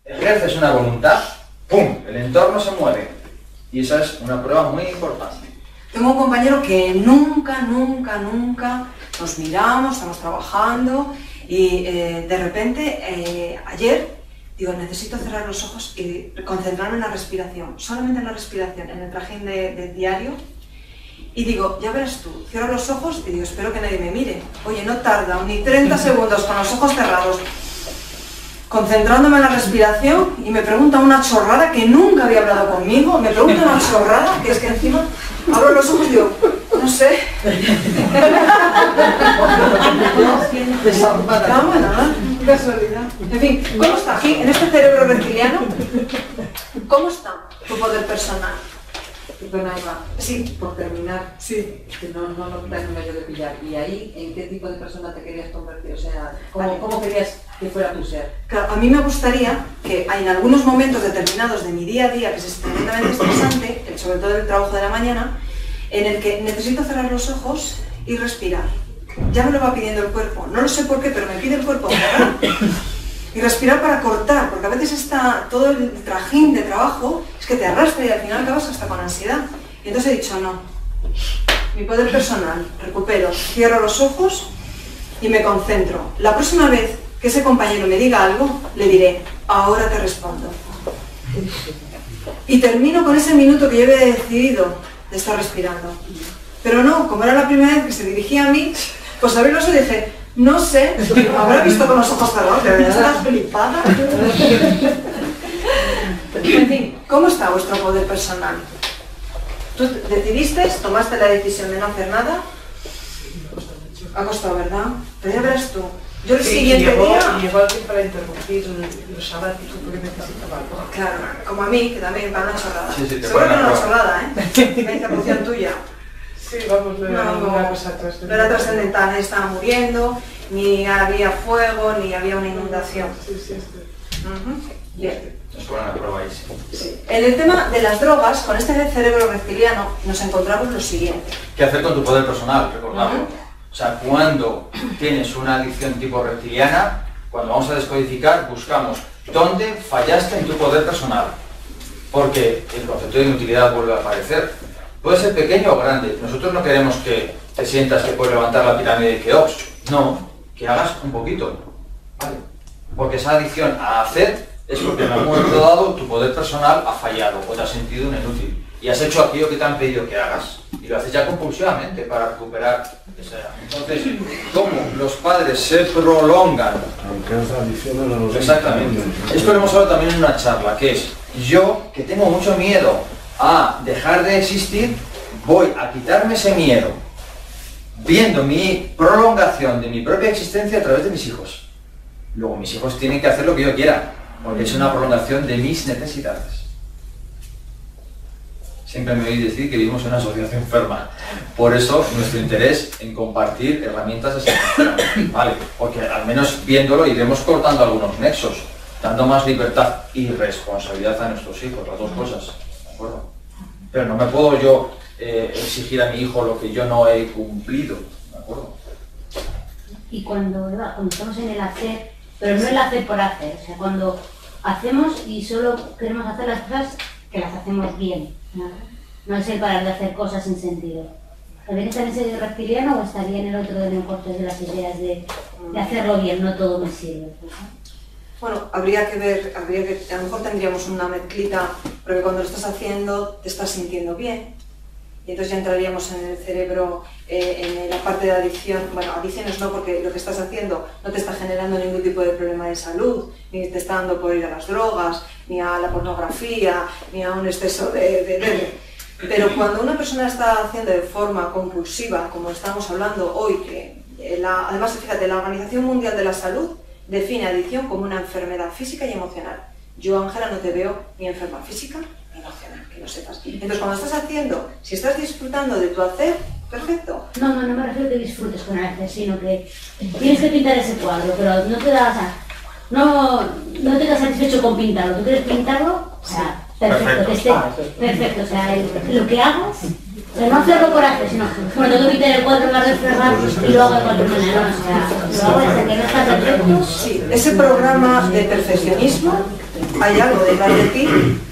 ejerces una voluntad, ¡pum!, el entorno se mueve. Y esa es una prueba muy importante. Tengo un compañero que nunca nos miramos, estamos trabajando y de repente ayer digo, necesito cerrar los ojos y concentrarme en la respiración, solamente en la respiración, en el trajín del diario. Y digo, ya verás tú, cierro los ojos y digo, espero que nadie me mire. Oye, no tarda ni 30 segundos con los ojos cerrados, concentrándome en la respiración, y me pregunta una chorrada que nunca había hablado conmigo, me pregunta una chorrada que es que encima abro los ojos y digo, no sé. Cámara, casualidad. En fin, ¿cómo está aquí, en este cerebro reptiliano? ¿Cómo está tu poder personal? Perdona, Eva, Sí, por terminar, sí. que no termino yo de pillar. ¿Y ahí en qué tipo de persona te querías convertir? O sea, Vale. ¿cómo querías que fuera tu ser? Claro, a mí me gustaría que en algunos momentos determinados de mi día a día, que es tremendamente estresante, sobre todo el trabajo de la mañana, en el que necesito cerrar los ojos y respirar. Ya me lo va pidiendo el cuerpo, no lo sé por qué, pero me pide el cuerpo cerrar y respirar para cortar, porque a veces está todo el trajín de trabajo, es que te arrastra y al final acabas hasta con ansiedad. Y entonces he dicho, no, mi poder personal, recupero, cierro los ojos y me concentro. La próxima vez que ese compañero me diga algo, le diré, ahora te respondo. Y termino con ese minuto que yo había decidido de estar respirando. Pero no, como era la primera vez que se dirigía a mí, pues abrí los ojos y dije, no sé, me habrá visto con los ojos cerrados, de verdad estás flipada. En fin, ¿cómo está vuestro poder personal? ¿Tú decidiste, tomaste la decisión de no hacer nada? Ha costado, ¿verdad? Pero ya verás tú. Yo el siguiente día... Llegó alguien para interrumpir los sabáticos porque necesitaba algo. Claro, como a mí, que también para una chorrada. Sí, te Seguro que ponen no a una prueba. chorrada, ¿eh? La interrupción tuya. Sí, vamos, no era ninguna cosa trascendental. No era trascendental, nadie estaba muriendo, ni había fuego, ni había una inundación. Sí, sí. Bien. Nos ponen a prueba ahí, sí. Sí. En el tema de las drogas, con este cerebro reptiliano, nos encontramos lo siguiente. ¿Qué hacer con tu poder personal? Recordarlo. O sea, cuando tienes una adicción tipo reptiliana, cuando vamos a descodificar, buscamos dónde fallaste en tu poder personal. Porque el concepto de inutilidad vuelve a aparecer. Puede ser pequeño o grande. Nosotros no queremos que te sientas que puedes levantar la pirámide de Keops. No, que hagas un poquito. ¿Vale? Porque esa adicción a hacer es porque en algún momento dado tu poder personal ha fallado o te has sentido un inútil. Y has hecho aquello que te han pedido que hagas. Y lo haces ya compulsivamente para recuperar esa. Entonces, ¿cómo los padres se prolongan? Aunque esa adicción no nos... Exactamente. Esto lo hemos hablado también en una charla, que es yo, que tengo mucho miedo a dejar de existir, voy a quitarme ese miedo viendo mi prolongación de mi propia existencia a través de mis hijos. Luego mis hijos tienen que hacer lo que yo quiera, porque es una prolongación de mis necesidades. Siempre me oí decir que vivimos en una sociedad enferma. Por eso nuestro interés en compartir herramientas de sanación, ¿vale? Porque al menos viéndolo iremos cortando algunos nexos, dando más libertad y responsabilidad a nuestros hijos, las dos cosas, ¿de acuerdo? Pero no me puedo yo exigir a mi hijo lo que yo no he cumplido, ¿de acuerdo? Y cuando estamos en el hacer, pero no el hacer por hacer, o sea, cuando hacemos y solo queremos hacer las cosas que las hacemos bien, no es el parar de hacer cosas sin sentido. ¿También está en ese reptiliano o estaría en el otro de los cortes de las ideas de hacerlo bien, no todo me sirve? Bueno, habría que ver, a lo mejor tendríamos una mezclita, porque cuando lo estás haciendo te estás sintiendo bien, y entonces ya entraríamos en el cerebro, en la parte de adicción. Bueno, adicciones no, porque lo que estás haciendo no te está generando ningún tipo de problema de salud, ni te está dando por ir a las drogas, ni a la pornografía, ni a un exceso de Pero cuando una persona está haciendo de forma compulsiva, como estamos hablando hoy, que además, fíjate, la Organización Mundial de la Salud define adicción como una enfermedad física y emocional. Yo, Ángela, no te veo ni enferma física ni emocional, que lo sepas. Entonces, cuando estás haciendo, si estás disfrutando de tu hacer, perfecto. No me refiero a que disfrutes con el hacer, sino que tienes que pintar ese cuadro, pero no te das no te das satisfecho con pintarlo. ¿Tú quieres pintarlo? O sea, perfecto, que esté perfecto. O sea, lo que hagas, o sea, no hacerlo por hacer, sino, bueno, tengo que pintar el cuadro más reflejar y lo hago de cualquier manera. O sea, lo hago desde que no está perfecto. Sí, ese programa de perfeccionismo, hay algo detrás de ti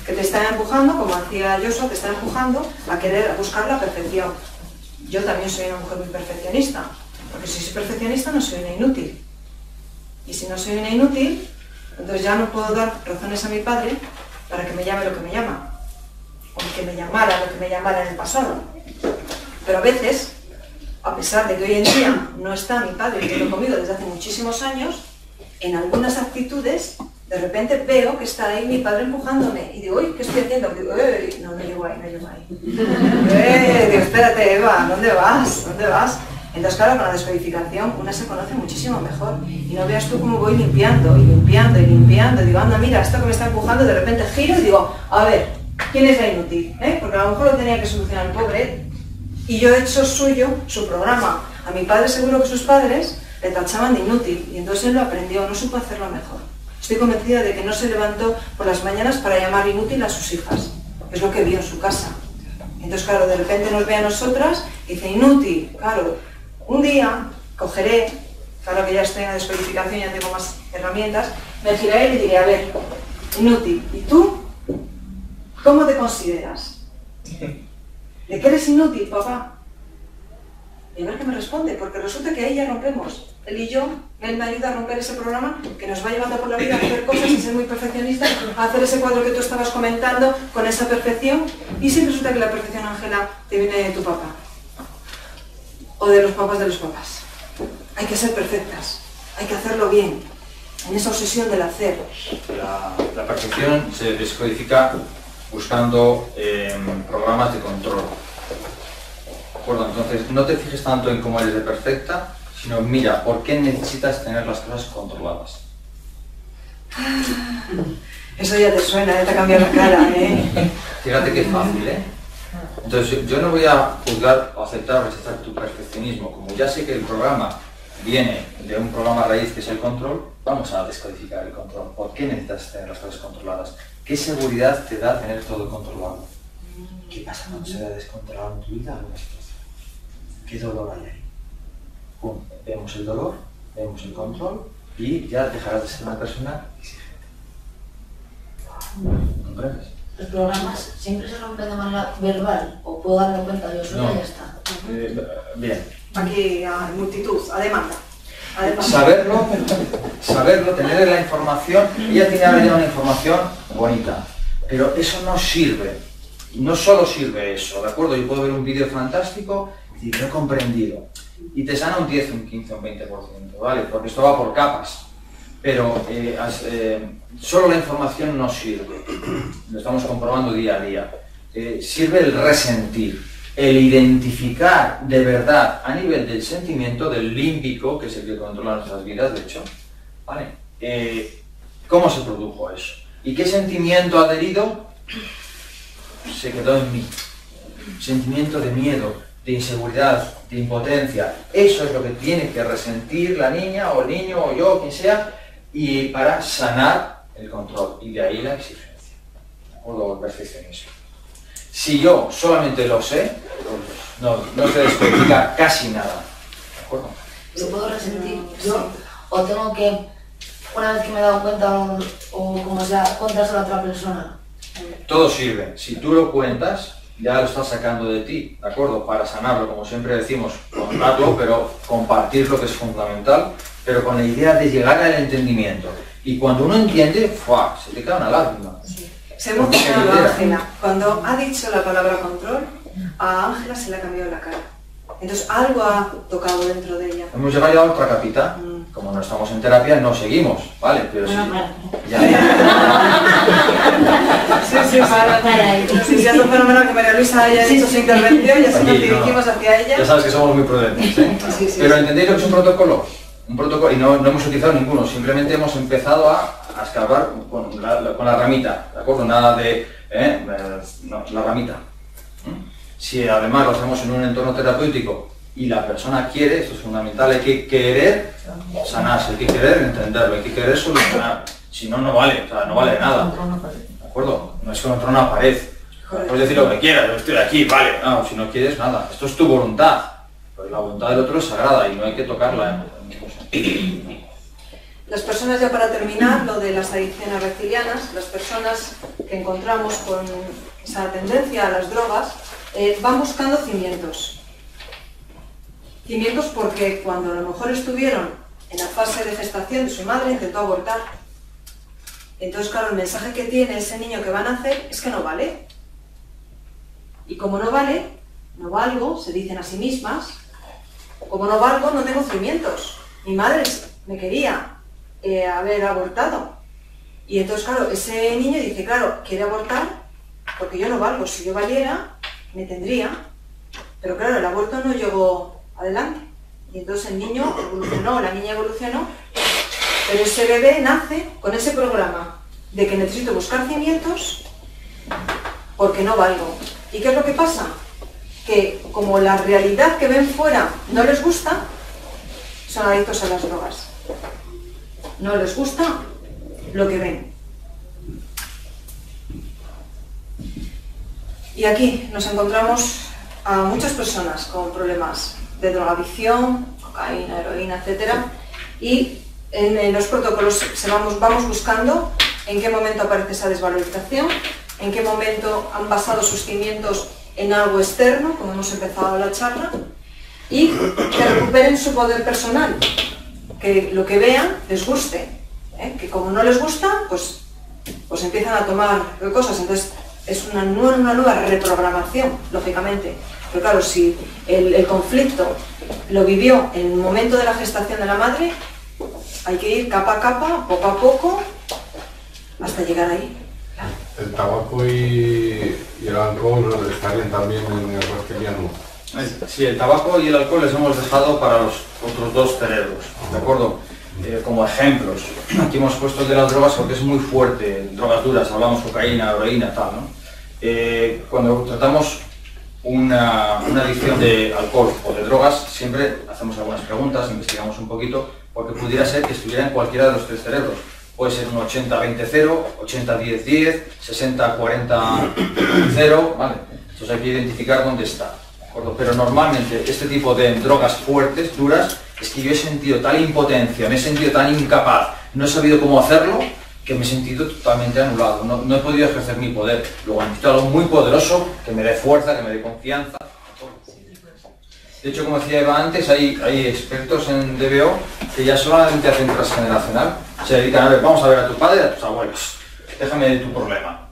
que te está empujando, como decía Joshua, te está empujando a querer buscar la perfección. Yo también soy una mujer muy perfeccionista, porque si soy perfeccionista no soy una inútil. Y si no soy una inútil, entonces ya no puedo dar razones a mi padre para que me llame lo que me llama, o que me llamara lo que me llamara en el pasado. Pero a veces, a pesar de que hoy en día no está mi padre, que lo he comido desde hace muchísimos años, en algunas actitudes, de repente veo que está ahí mi padre empujándome, y digo, uy, ¿qué estoy haciendo? Digo, no llego ahí. Digo, espérate, Eva, ¿dónde vas? Entonces, claro, con la descodificación una se conoce muchísimo mejor. Y no veas tú cómo voy limpiando. Digo, anda, mira, esto que me está empujando, de repente giro y digo, a ver, ¿quién es la inútil? Porque a lo mejor lo tenía que solucionar el pobre. Y yo he hecho suyo su programa. A mi padre seguro que sus padres le tachaban de inútil. Y entonces él lo aprendió, no supo hacerlo mejor. Estoy convencida de que no se levantó por las mañanas para llamar inútil a sus hijas. Es lo que vio en su casa. Entonces, claro, de repente nos ve a nosotras y dice, inútil, claro. Un día cogeré, claro que ya estoy en la descodificación, ya tengo más herramientas, me giraré y le diré, a ver, inútil, ¿y tú? ¿Cómo te consideras? ¿De qué eres inútil, papá? Y a ver qué me responde, porque resulta que ahí ya rompemos. Él y yo, él me ayuda a romper ese programa que nos va llevando por la vida a hacer cosas y ser muy perfeccionista, a hacer ese cuadro que tú estabas comentando con esa perfección, y si resulta que la perfección, Ángela, te viene de tu papá. O de los papás de los papás. Hay que ser perfectas, hay que hacerlo bien, en esa obsesión del hacer. La perfección se descodifica buscando programas de control. ¿De acuerdo? Entonces, no te fijes tanto en cómo eres de perfecta, sino mira, ¿por qué necesitas tener las cosas controladas? Eso ya te suena, ya te ha cambiado la cara, Fíjate qué fácil, Entonces, yo no voy a juzgar, o aceptar o rechazar tu perfeccionismo. Como ya sé que el programa viene de un programa raíz que es el control, vamos a descodificar el control. ¿Por qué necesitas tener las cosas controladas? ¿Qué seguridad te da tener todo controlado? ¿Qué pasa cuando se ha descontrolado en tu vida alguna situación? ¿Qué dolor hay ahí? Pum, vemos el dolor, vemos el control y ya dejarás de ser una persona exigente. ¿Comprendes? ¿Los programas siempre se rompen de manera verbal o puedo darme cuenta yo solo y ya está? Bien. Aquí hay multitud, a demanda. Saberlo, tener la información. Ella tiene ahora ya una información bonita, pero eso no sirve. No solo sirve eso, ¿de acuerdo? Yo puedo ver un vídeo fantástico y lo he comprendido. Y te sana un 10, un 15, un 20%, ¿vale? Porque esto va por capas. Pero solo la información no sirve, lo estamos comprobando día a día. Sirve el resentir, el identificar de verdad a nivel del sentimiento, del límbico, que es el que controla nuestras vidas, de hecho, ¿vale? ¿Cómo se produjo eso? ¿Y qué sentimiento adherido se quedó en mí? Sentimiento de miedo, de inseguridad, de impotencia. Eso es lo que tiene que resentir la niña o el niño o yo, quien sea, y para sanar el control, y de ahí la exigencia, o el perfeccionismo. Si yo solamente lo sé, no sé descodificar casi nada, ¿de acuerdo? ¿Lo puedo resentir yo? ¿O tengo que, una vez que me he dado cuenta o como sea, contárselo a otra persona? Todo sirve. Si tú lo cuentas, ya lo estás sacando de ti, ¿de acuerdo? Para sanarlo, como siempre decimos, contarlo, pero compartirlo, que es fundamental, pero con la idea de llegar al entendimiento. Y cuando uno entiende, ¡fua!, se te cae una lágrima. Sí. Se ha emocionado Ángela. Cuando ha dicho la palabra control, a Ángela se le ha cambiado la cara. Entonces algo ha tocado dentro de ella. Hemos llegado ya a otra capita. Como no estamos en terapia, no seguimos, ¿vale? Pero sí. Sí, es un fenómeno que María Luisa haya hecho su intervención y así nos dirigimos hacia ella. Ya sabes que somos muy prudentes, ¿eh? Pero entendéis lo que es un protocolo. Un protocolo, y no hemos utilizado ninguno, simplemente hemos empezado a escarbar con la ramita, ¿de acuerdo? Nada de no, la ramita. Si además lo hacemos en un entorno terapéutico y la persona quiere, esto es fundamental, hay que querer sanarse, hay que querer entenderlo, hay que querer solucionar. Si no, no vale, o sea, no vale nada. ¿De acuerdo? No es contra una pared. Puedes decir lo que quieras, yo estoy aquí, vale. No, si no quieres, nada. Esto es tu voluntad. Pero la voluntad del otro es sagrada y no hay que tocarla. Las personas, ya para terminar, lo de las adicciones reptilianas, las personas que encontramos con esa tendencia a las drogas, van buscando cimientos. Cimientos porque cuando a lo mejor estuvieron en la fase de gestación de su madre, intentó abortar. Entonces, claro, el mensaje que tiene ese niño que va a nacer es que no vale. Y como no vale, no valgo, se dicen a sí mismas, como no valgo, no tengo cimientos. Mi madre me quería haber abortado. Y entonces, claro, ese niño dice, claro, quiere abortar porque yo no valgo. Si yo valiera, me tendría. Pero claro, el aborto no llegó adelante. Y entonces el niño evolucionó, la niña evolucionó, pero ese bebé nace con ese programa de que necesito buscar cimientos porque no valgo. ¿Y qué es lo que pasa? Que como la realidad que ven fuera no les gusta, son adictos a las drogas. No les gusta lo que ven. Y aquí nos encontramos a muchas personas con problemas de drogadicción, cocaína, heroína, etc. Y en los protocolos vamos buscando en qué momento aparece esa desvalorización, en qué momento han basado sus cimientos en algo externo, como hemos empezado la charla, y que recuperen su poder personal, que lo que vean les guste, que como no les gusta, pues empiezan a tomar cosas. Entonces es una nueva reprogramación, lógicamente. Pero claro, si el conflicto lo vivió en el momento de la gestación de la madre, hay que ir capa a capa, poco a poco, hasta llegar ahí. El tabaco y el alcohol estarían también en el reptiliano. Sí, el tabaco y el alcohol les hemos dejado para los otros dos cerebros, ¿de acuerdo? Como ejemplos. Aquí hemos puesto el de las drogas porque es muy fuerte, drogas duras, hablamos cocaína, heroína, tal, ¿no? Cuando tratamos una adicción de alcohol o de drogas, siempre hacemos algunas preguntas, investigamos un poquito, porque pudiera ser que estuviera en cualquiera de los tres cerebros. Puede ser un 80-20-0, 80-10-10, 60-40-0, ¿vale? Entonces hay que identificar dónde está, ¿de acuerdo? Pero normalmente este tipo de drogas fuertes, duras, es que yo he sentido tal impotencia, me he sentido tan incapaz, no he sabido cómo hacerlo, que me he sentido totalmente anulado, no he podido ejercer mi poder. Luego necesito algo muy poderoso, que me dé fuerza, que me dé confianza. De hecho, como decía Eva antes, hay expertos en DBO que ya solamente hacen transgeneracional, se dedican a ver, vamos a ver a tu padre y a tus abuelos, déjame tu problema.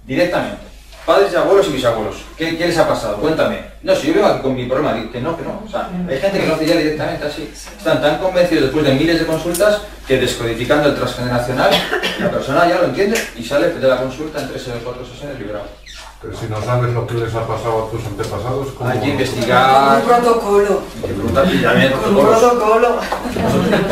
Directamente. Padres y abuelos y bisabuelos. ¿Qué les ha pasado? Cuéntame. No, si yo vengo aquí con mi problema, digo que no. O sea, hay gente que lo hace ya directamente así. Están tan convencidos después de miles de consultas que descodificando el transgeneracional, la persona ya lo entiende y sale de la consulta en 3 o 4 sesiones liberado. Pero si no sabes lo que les ha pasado a tus antepasados, ¿cómo? Hay que investigar. Un protocolo. Hay que preguntar también Un protocolo.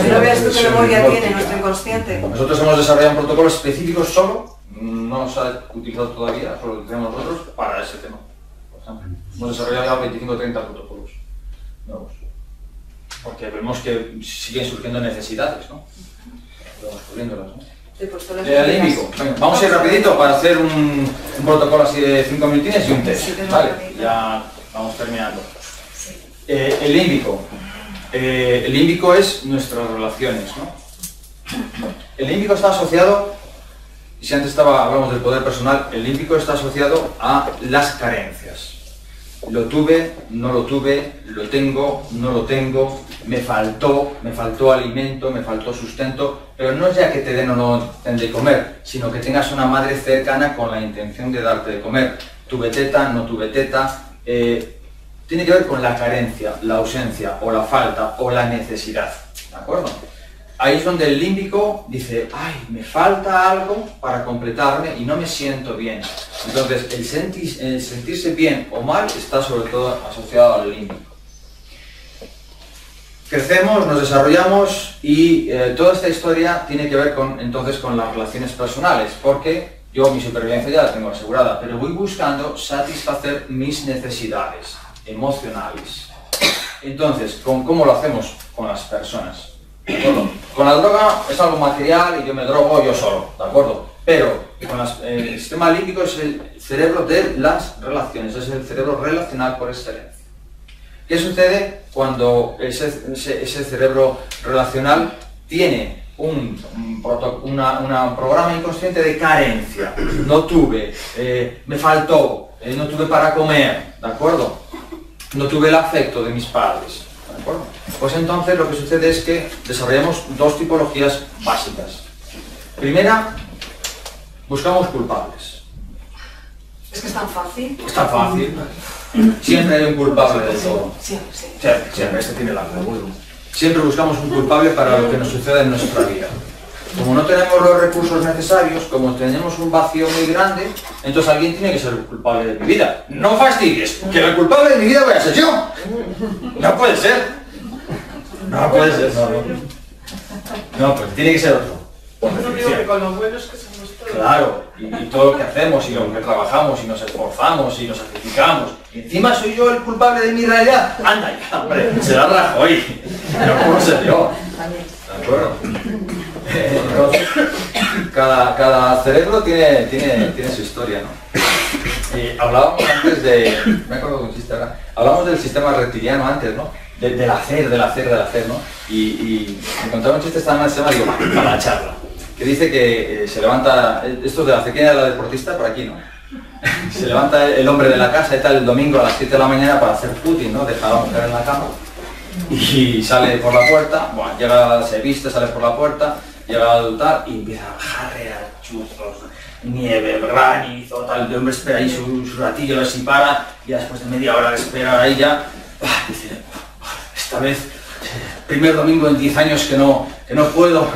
Si no veas tú qué memoria tiene nuestro inconsciente. Nosotros hemos desarrollado un protocolo específico solo, no se ha utilizado todavía, solo lo tenemos nosotros, para ese tema. Por ejemplo, hemos desarrollado ya 25 o 30 protocolos nuevos. Porque vemos que siguen surgiendo necesidades, ¿no? Vamos cubriéndolas, ¿no? El límbico. Venga, vamos a ir rapidito para hacer un protocolo así de 5 minutines y un test. Vale, ya vamos terminando. El límbico. El límbico es nuestras relaciones, ¿no? El límbico está asociado, y si antes hablamos del poder personal, el límbico está asociado a las carencias. Lo tuve, no lo tuve, lo tengo, no lo tengo, me faltó alimento, me faltó sustento, pero no es ya que te den o no den de comer, sino que tengas una madre cercana con la intención de darte de comer. tuve teta, no tuve teta, tiene que ver con la carencia, la ausencia, o la falta, o la necesidad, ¿de acuerdo? Ahí es donde el límbico dice, ay, me falta algo para completarme y no me siento bien. Entonces, el sentirse bien o mal está sobre todo asociado al límbico. Crecemos, nos desarrollamos y toda esta historia tiene que ver entonces con las relaciones personales, porque yo mi supervivencia ya la tengo asegurada, pero voy buscando satisfacer mis necesidades emocionales. Entonces, ¿cómo lo hacemos? Con las personas. ¿De acuerdo? Con la droga es algo material y yo me drogo yo solo, ¿de acuerdo? Pero el sistema límbico es el cerebro de las relaciones, es el cerebro relacional por excelencia. ¿Qué sucede cuando ese cerebro relacional tiene un programa inconsciente de carencia? No tuve, me faltó, no tuve para comer, ¿de acuerdo? No tuve el afecto de mis padres, ¿de acuerdo? Pues entonces lo que sucede es que desarrollamos dos tipologías básicas. Primera, buscamos culpables. Es que es tan fácil. Es tan fácil. Siempre hay un culpable de todo. Siempre. Siempre, este tiene la clave. Siempre buscamos un culpable para lo que nos sucede en nuestra vida. Como no tenemos los recursos necesarios, como tenemos un vacío muy grande, entonces alguien tiene que ser el culpable de mi vida. No fastidies, que el culpable de mi vida voy a ser yo. No puede ser. No puede ser, no, pues tiene que ser otro. No digo que con lo buenos que somos todos. Claro, y todo lo que hacemos, y lo que trabajamos, y nos esforzamos, y nos sacrificamos. Y encima soy yo el culpable de mi realidad. Anda ya, hombre, será Rajoy. No puedo ser yo. ¿De acuerdo? Entonces, cada cerebro tiene su historia, ¿no? Hablábamos antes de... Me acuerdo que existe ahora. Hablábamos del sistema reptiliano antes, ¿no? Del hacer, ¿no? Y me contaba un chiste esta noche, digo, para la charla, que dice que se levanta, esto de la pequeña de la deportista, por aquí, ¿no? Se levanta el hombre de la casa y tal el domingo a las 7 de la mañana para hacer footing, ¿no? Deja a la mujer en la cama y sale por la puerta, bueno, llega, se viste, sale por la puerta, llega al altar y empieza a jarrear chuzos, nieve, granizo, tal. El hombre espera ahí su ratillo, a ver si para, y después de media hora de esperar ahí ya, dice, esta vez, primer domingo en 10 años que no puedo,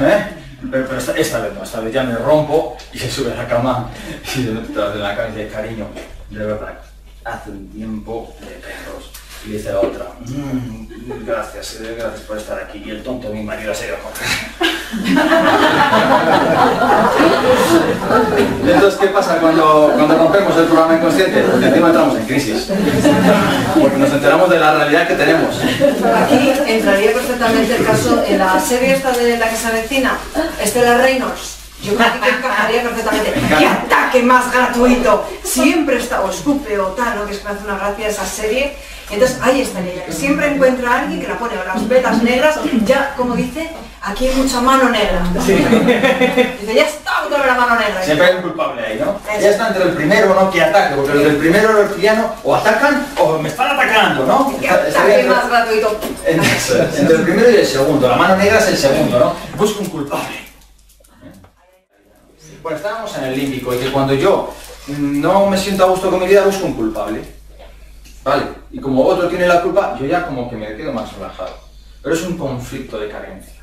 pero esta vez no, esta vez ya me rompo, y se sube a la cama y se mete detrás de la cama y dice, cariño, de verdad, hace un tiempo de perros. Y dice la otra, gracias por estar aquí. Y el tonto de mi marido se ha ido a correr. Entonces, ¿qué pasa cuando rompemos el programa inconsciente? Porque encima entramos en crisis. Porque nos enteramos de la realidad que tenemos. Aquí entraría perfectamente el caso en la serie esta de La que se avecina, Estela Reynolds. Yo creo que encajaría perfectamente. ¡Qué ataque más gratuito! Siempre está, o Escupe o tal, ¿no? Que es que me hace una gracia esa serie. Entonces ahí está ella, que siempre encuentra a alguien que la pone a las vetas negras, ya, como dice, aquí hay mucha mano negra. Sí. Dice, ya está otra vez la mano negra. Siempre hay un culpable ahí, ¿no? Eso. Ya está entre el primero, ¿no? Que ataque, porque los del primero los reptilianos o atacan o me están atacando, ¿no? ¡Qué ataque más gratuito! Entre el primero y el segundo, la mano negra es el segundo, ¿no? Busca un culpable. Bueno, estábamos en el límbico y que cuando yo no me siento a gusto con mi vida busco un culpable. ¿Vale? Y como otro tiene la culpa, yo ya como que me quedo más relajado. Pero es un conflicto de carencia.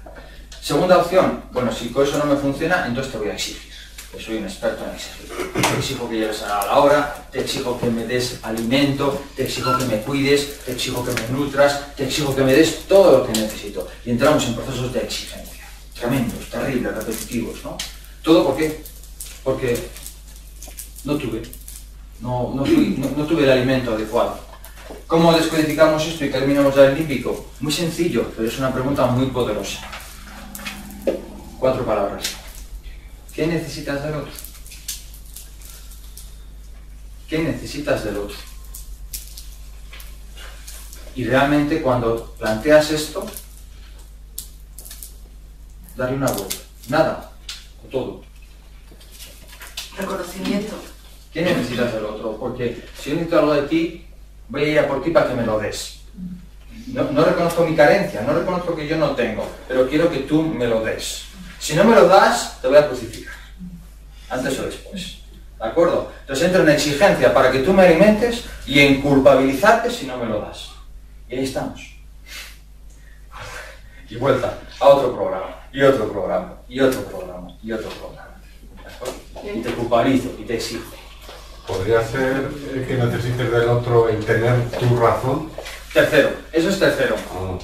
Segunda opción, bueno, si con eso no me funciona, entonces te voy a exigir. Yo soy un experto en exigir. Te exijo que llegues a la hora, te exijo que me des alimento, te exijo que me cuides, te exijo que me nutras, te exijo que me des todo lo que necesito. Y entramos en procesos de exigencia. Tremendos, terribles, repetitivos, ¿no? ¿Todo por qué? Porque no tuve. No tuve el alimento adecuado. ¿Cómo descodificamos esto y terminamos ya el límbico? Muy sencillo, pero es una pregunta muy poderosa. 4 palabras. ¿Qué necesitas del otro? ¿Qué necesitas del otro? Y realmente cuando planteas esto, darle una vuelta. Nada, o todo. Reconocimiento. ¿Qué necesitas del otro? Porque si yo necesito algo de ti, voy a ir a por ti para que me lo des. No reconozco mi carencia, no reconozco que yo no tengo, pero quiero que tú me lo des. Si no me lo das, te voy a crucificar. Antes o después. ¿De acuerdo? Entonces entra en exigencia para que tú me alimentes y en culpabilizarte si no me lo das. Y ahí estamos. Y vuelta a otro programa, y otro programa, y otro programa, y otro programa. ¿De acuerdo? Y te culpabilizo y te exijo. ¿Podría ser que necesites del otro en tener tu razón? Tercero, eso es tercero.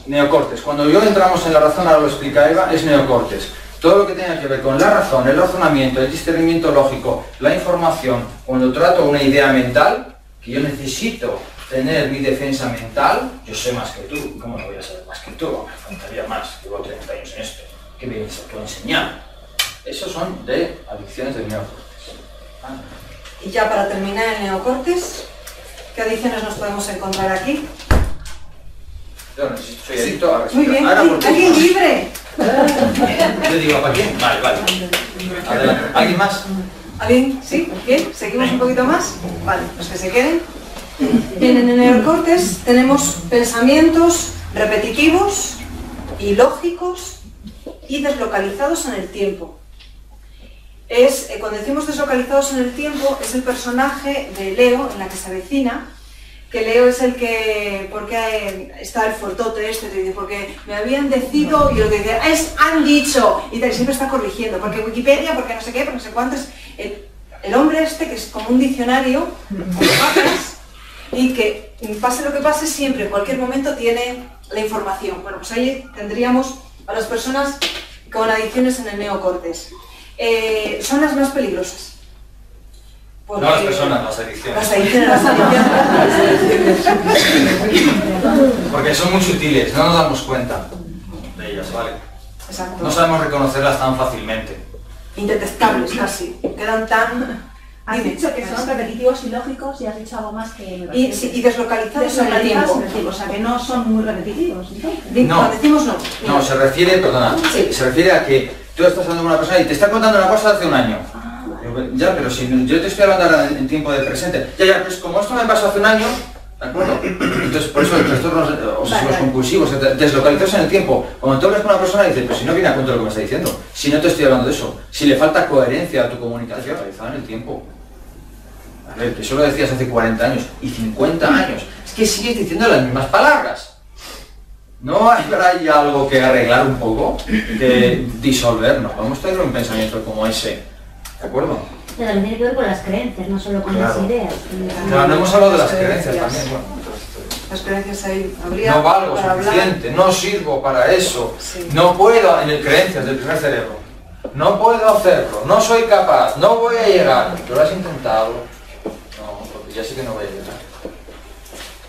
Neocortes. Cuando yo entramos en la razón, ahora lo explica Eva, es neocortes. Todo lo que tenga que ver con la razón, el razonamiento, el discernimiento lógico, la información, cuando trato una idea mental, que yo necesito tener mi defensa mental, yo sé más que tú, ¿cómo no voy a saber más que tú? Me faltaría más, llevo 30 años en esto, ¿qué me puedo enseñar? Esos son de adicciones del neocortes. Y ya para terminar el neocortes, ¿qué adicciones nos podemos encontrar aquí? Yo necesito, soy adicto a respirar. Muy bien, Ahora, ¿alguien libre? Yo digo, ¿para quién? Vale, vale. Adelante. ¿Alguien más? ¿Alguien? ¿Sí? ¿Bien? ¿Seguimos un poquito más? Vale, los que se queden. Bien, en el neocortes tenemos pensamientos repetitivos, ilógicos y deslocalizados en el tiempo. Cuando decimos deslocalizados en el tiempo, es el personaje de Leo en La que se avecina, que Leo es el que, porque está el fortote este, porque me habían decidido, y lo que dice, han dicho, y siempre está corrigiendo, porque Wikipedia, porque no sé qué, porque no sé cuántos, el hombre este que es como un diccionario, con mapas, y que pase lo que pase, siempre, en cualquier momento tiene la información. Bueno, pues ahí tendríamos a las personas con adicciones en el neocortes. Son las más peligrosas. Porque no las personas, las adicciones. Las adicciones, las adicciones. Porque son muy sutiles, no nos damos cuenta de ellas, ¿vale? Exacto. No sabemos reconocerlas tan fácilmente. Indetectables casi. Quedan tan... Has dicho que son repetitivos y lógicos y has dicho algo más que... Y deslocalizados en el tiempo. O sea, que no son muy repetitivos. No. Cuando decimos no. No, se refiere, perdona, sí. Se refiere a que tú estás hablando con una persona y te está contando una cosa de hace un año. Ya, pero si yo te estoy hablando ahora en tiempo de presente. Ya, pues como esto me pasó hace un año, ¿de acuerdo? Entonces, por eso el trastornos obsesivos compulsivos, deslocalizados en el tiempo. Cuando tú hablas con una persona y dices, pues si no viene a cuento lo que me está diciendo, si no te estoy hablando de eso, si le falta coherencia a tu comunicación, realizada en el tiempo. A ver, que eso lo decías hace 40 años y 50 años. Es que sigues diciendo las mismas palabras. ¿No hay algo que arreglar un poco? Que disolver, no podemos tener un pensamiento como ese. ¿De acuerdo? Pero también tiene que ver con las creencias, no solo con las ideas. Claro, no hemos hablado de las creencias también. Bueno. Las creencias ahí habría no valgo para suficiente, hablar. no sirvo para eso, Sí. no puedo, en el creencias del primer cerebro, no puedo hacerlo, no soy capaz, no voy a llegar. ¿Tú lo has intentado? No, porque ya sé que no voy a llegar.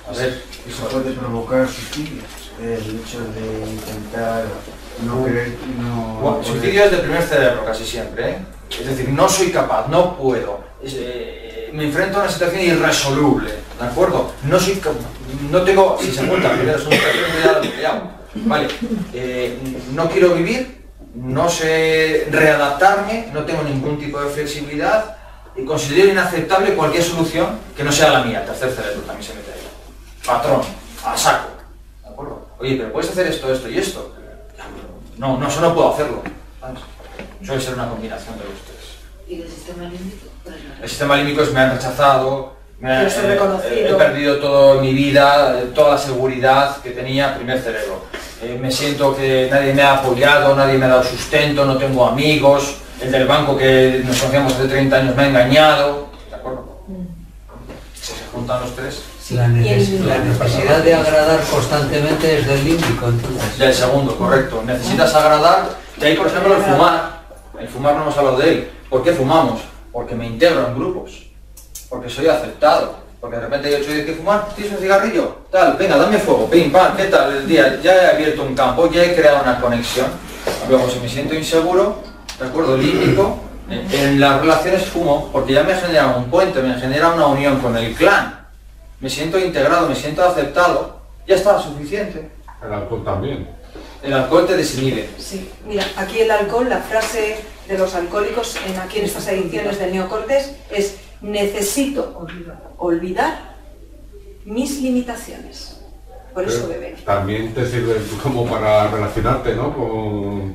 A ver, eso puede provocar suicidios, el hecho de intentar no querer, no... Bueno, suicidio es del primer cerebro casi siempre, ¿eh? Es decir, no soy capaz, no puedo, me enfrento a una situación irresoluble, ¿de acuerdo? No soy no tengo, si se junta, primero es un vale, no quiero vivir, no sé readaptarme, no tengo ningún tipo de flexibilidad y considero inaceptable cualquier solución que no sea la mía. El tercer cerebro también se mete ahí. Patrón, a saco, ¿de acuerdo? Oye, pero puedes hacer esto, esto y esto. No, eso no puedo hacerlo, ¿sabes? Suele ser una combinación de los tres. ¿Y el sistema límbico? El sistema límbico es me han rechazado, reconocido. He perdido toda mi vida, toda la seguridad que tenía, primer cerebro. Me siento que nadie me ha apoyado, nadie me ha dado sustento, no tengo amigos, el del banco que nos conocíamos hace 30 años me ha engañado, ¿de acuerdo? Si se juntan los tres. La necesidad de agradar constantemente es del límbico, entonces. Del segundo, correcto. Necesitas agradar, de ahí por ejemplo el fumar. El fumar no hemos hablado de él. ¿Por qué fumamos? Porque me integro en grupos, porque soy aceptado, porque de repente yo soy que fumar, ¿tienes un cigarrillo? Tal, venga, dame fuego, pim, pam, ¿qué tal el día? Ya he abierto un campo, ya he creado una conexión. Luego si me siento inseguro, ¿de acuerdo? Límbico, en las relaciones fumo, porque ya me genera un puente, me genera una unión con el clan. Me siento integrado, me siento aceptado, ya está suficiente. El alcohol también. El alcohol te desinhibe. Sí, mira, aquí el alcohol, la frase de los alcohólicos aquí en estas ediciones del neocortes es: necesito olvidar mis limitaciones. Por eso beben. También te sirve como para relacionarte, ¿no?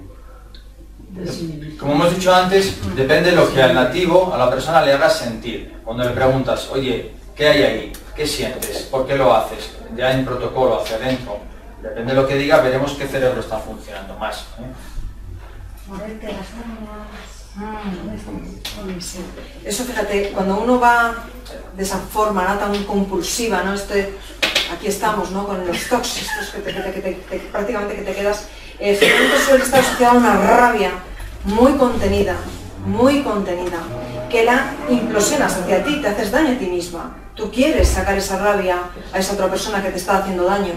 Como hemos dicho antes, depende de lo que al nativo, a la persona le haga sentir. Cuando le preguntas, oye, ¿qué hay ahí? ¿Qué sientes? ¿Por qué lo haces? Ya en protocolo, hacia adentro. Depende de lo que diga, veremos qué cerebro está funcionando más. Eso, fíjate, cuando uno va de esa forma, ¿no?, tan compulsiva, ¿no? Aquí estamos, ¿no?, con los tocs, estos que prácticamente que te quedas. Generalmente suele estar asociado a una rabia muy contenida, que la implosionas hacia ti, te haces daño a ti misma. Tú quieres sacar esa rabia a esa otra persona que te está haciendo daño.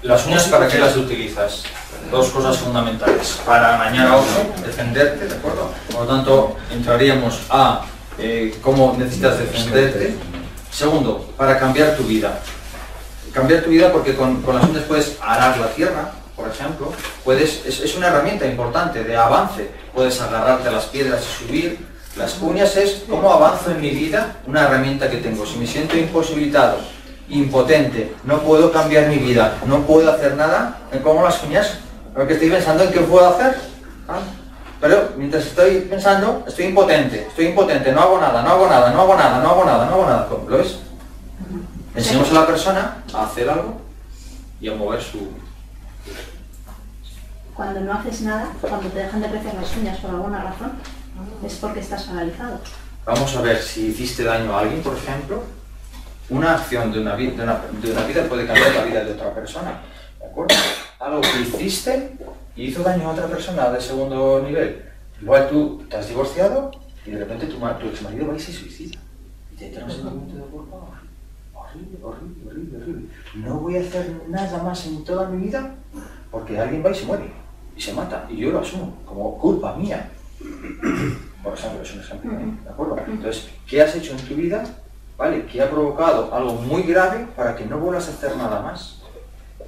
¿Las uñas para qué las utilizas? Dos cosas fundamentales. Para arañar a otro, defenderte, ¿de acuerdo? Por lo tanto, entraríamos a cómo necesitas defenderte. Segundo, para cambiar tu vida. Cambiar tu vida porque con las uñas puedes arar la tierra, por ejemplo. Es una herramienta importante de avance. Puedes agarrarte a las piedras y subir. Las uñas es cómo avanzo en mi vida, una herramienta que tengo. Si me siento imposibilitado, impotente, no puedo cambiar mi vida, no puedo hacer nada, me pongo las uñas porque estoy pensando en qué puedo hacer. Pero mientras estoy pensando, estoy impotente, no hago nada. ¿Lo ves? Enseñamos a la persona a hacer algo y a mover su... Cuando no haces nada, cuando te dejan de crecer las uñas por alguna razón, es porque estás paralizado. Vamos a ver si hiciste daño a alguien, por ejemplo. Una acción de una vida puede cambiar la vida de otra persona, ¿de acuerdo? Algo que hiciste y hizo daño a otra persona de segundo nivel. Igual tú te has divorciado y de repente tu exmarido va y se suicida. Y te entra un sentimiento de culpa horrible. No voy a hacer nada más en toda mi vida porque alguien va y se muere y se mata y yo lo asumo como culpa mía. Por ejemplo, es un ejemplo, ¿de acuerdo? Entonces, ¿qué has hecho en tu vida? ¿Vale? Que ha provocado algo muy grave para que no vuelvas a hacer nada más.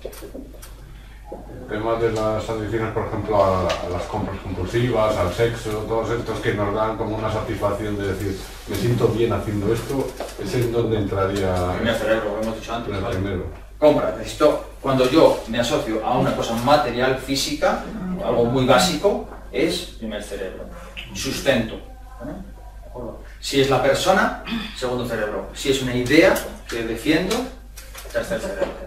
El tema de las adicciones, por ejemplo, a las compras compulsivas, al sexo, todos estos que nos dan como una satisfacción de decir, me siento bien haciendo esto, es en donde entraría... En el cerebro, como hemos dicho antes. En el primero. Compra, necesito, cuando yo me asocio a una cosa material, física, algo muy básico, es primer cerebro. Sustento. ¿Vale? ¿De acuerdo? Si es la persona, segundo cerebro. Si es una idea que defiendo, tercer cerebro.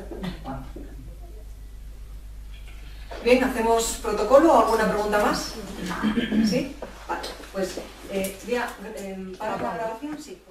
Bien, ¿hacemos protocolo o alguna pregunta más? ¿Sí? Vale, pues para la grabación, sí.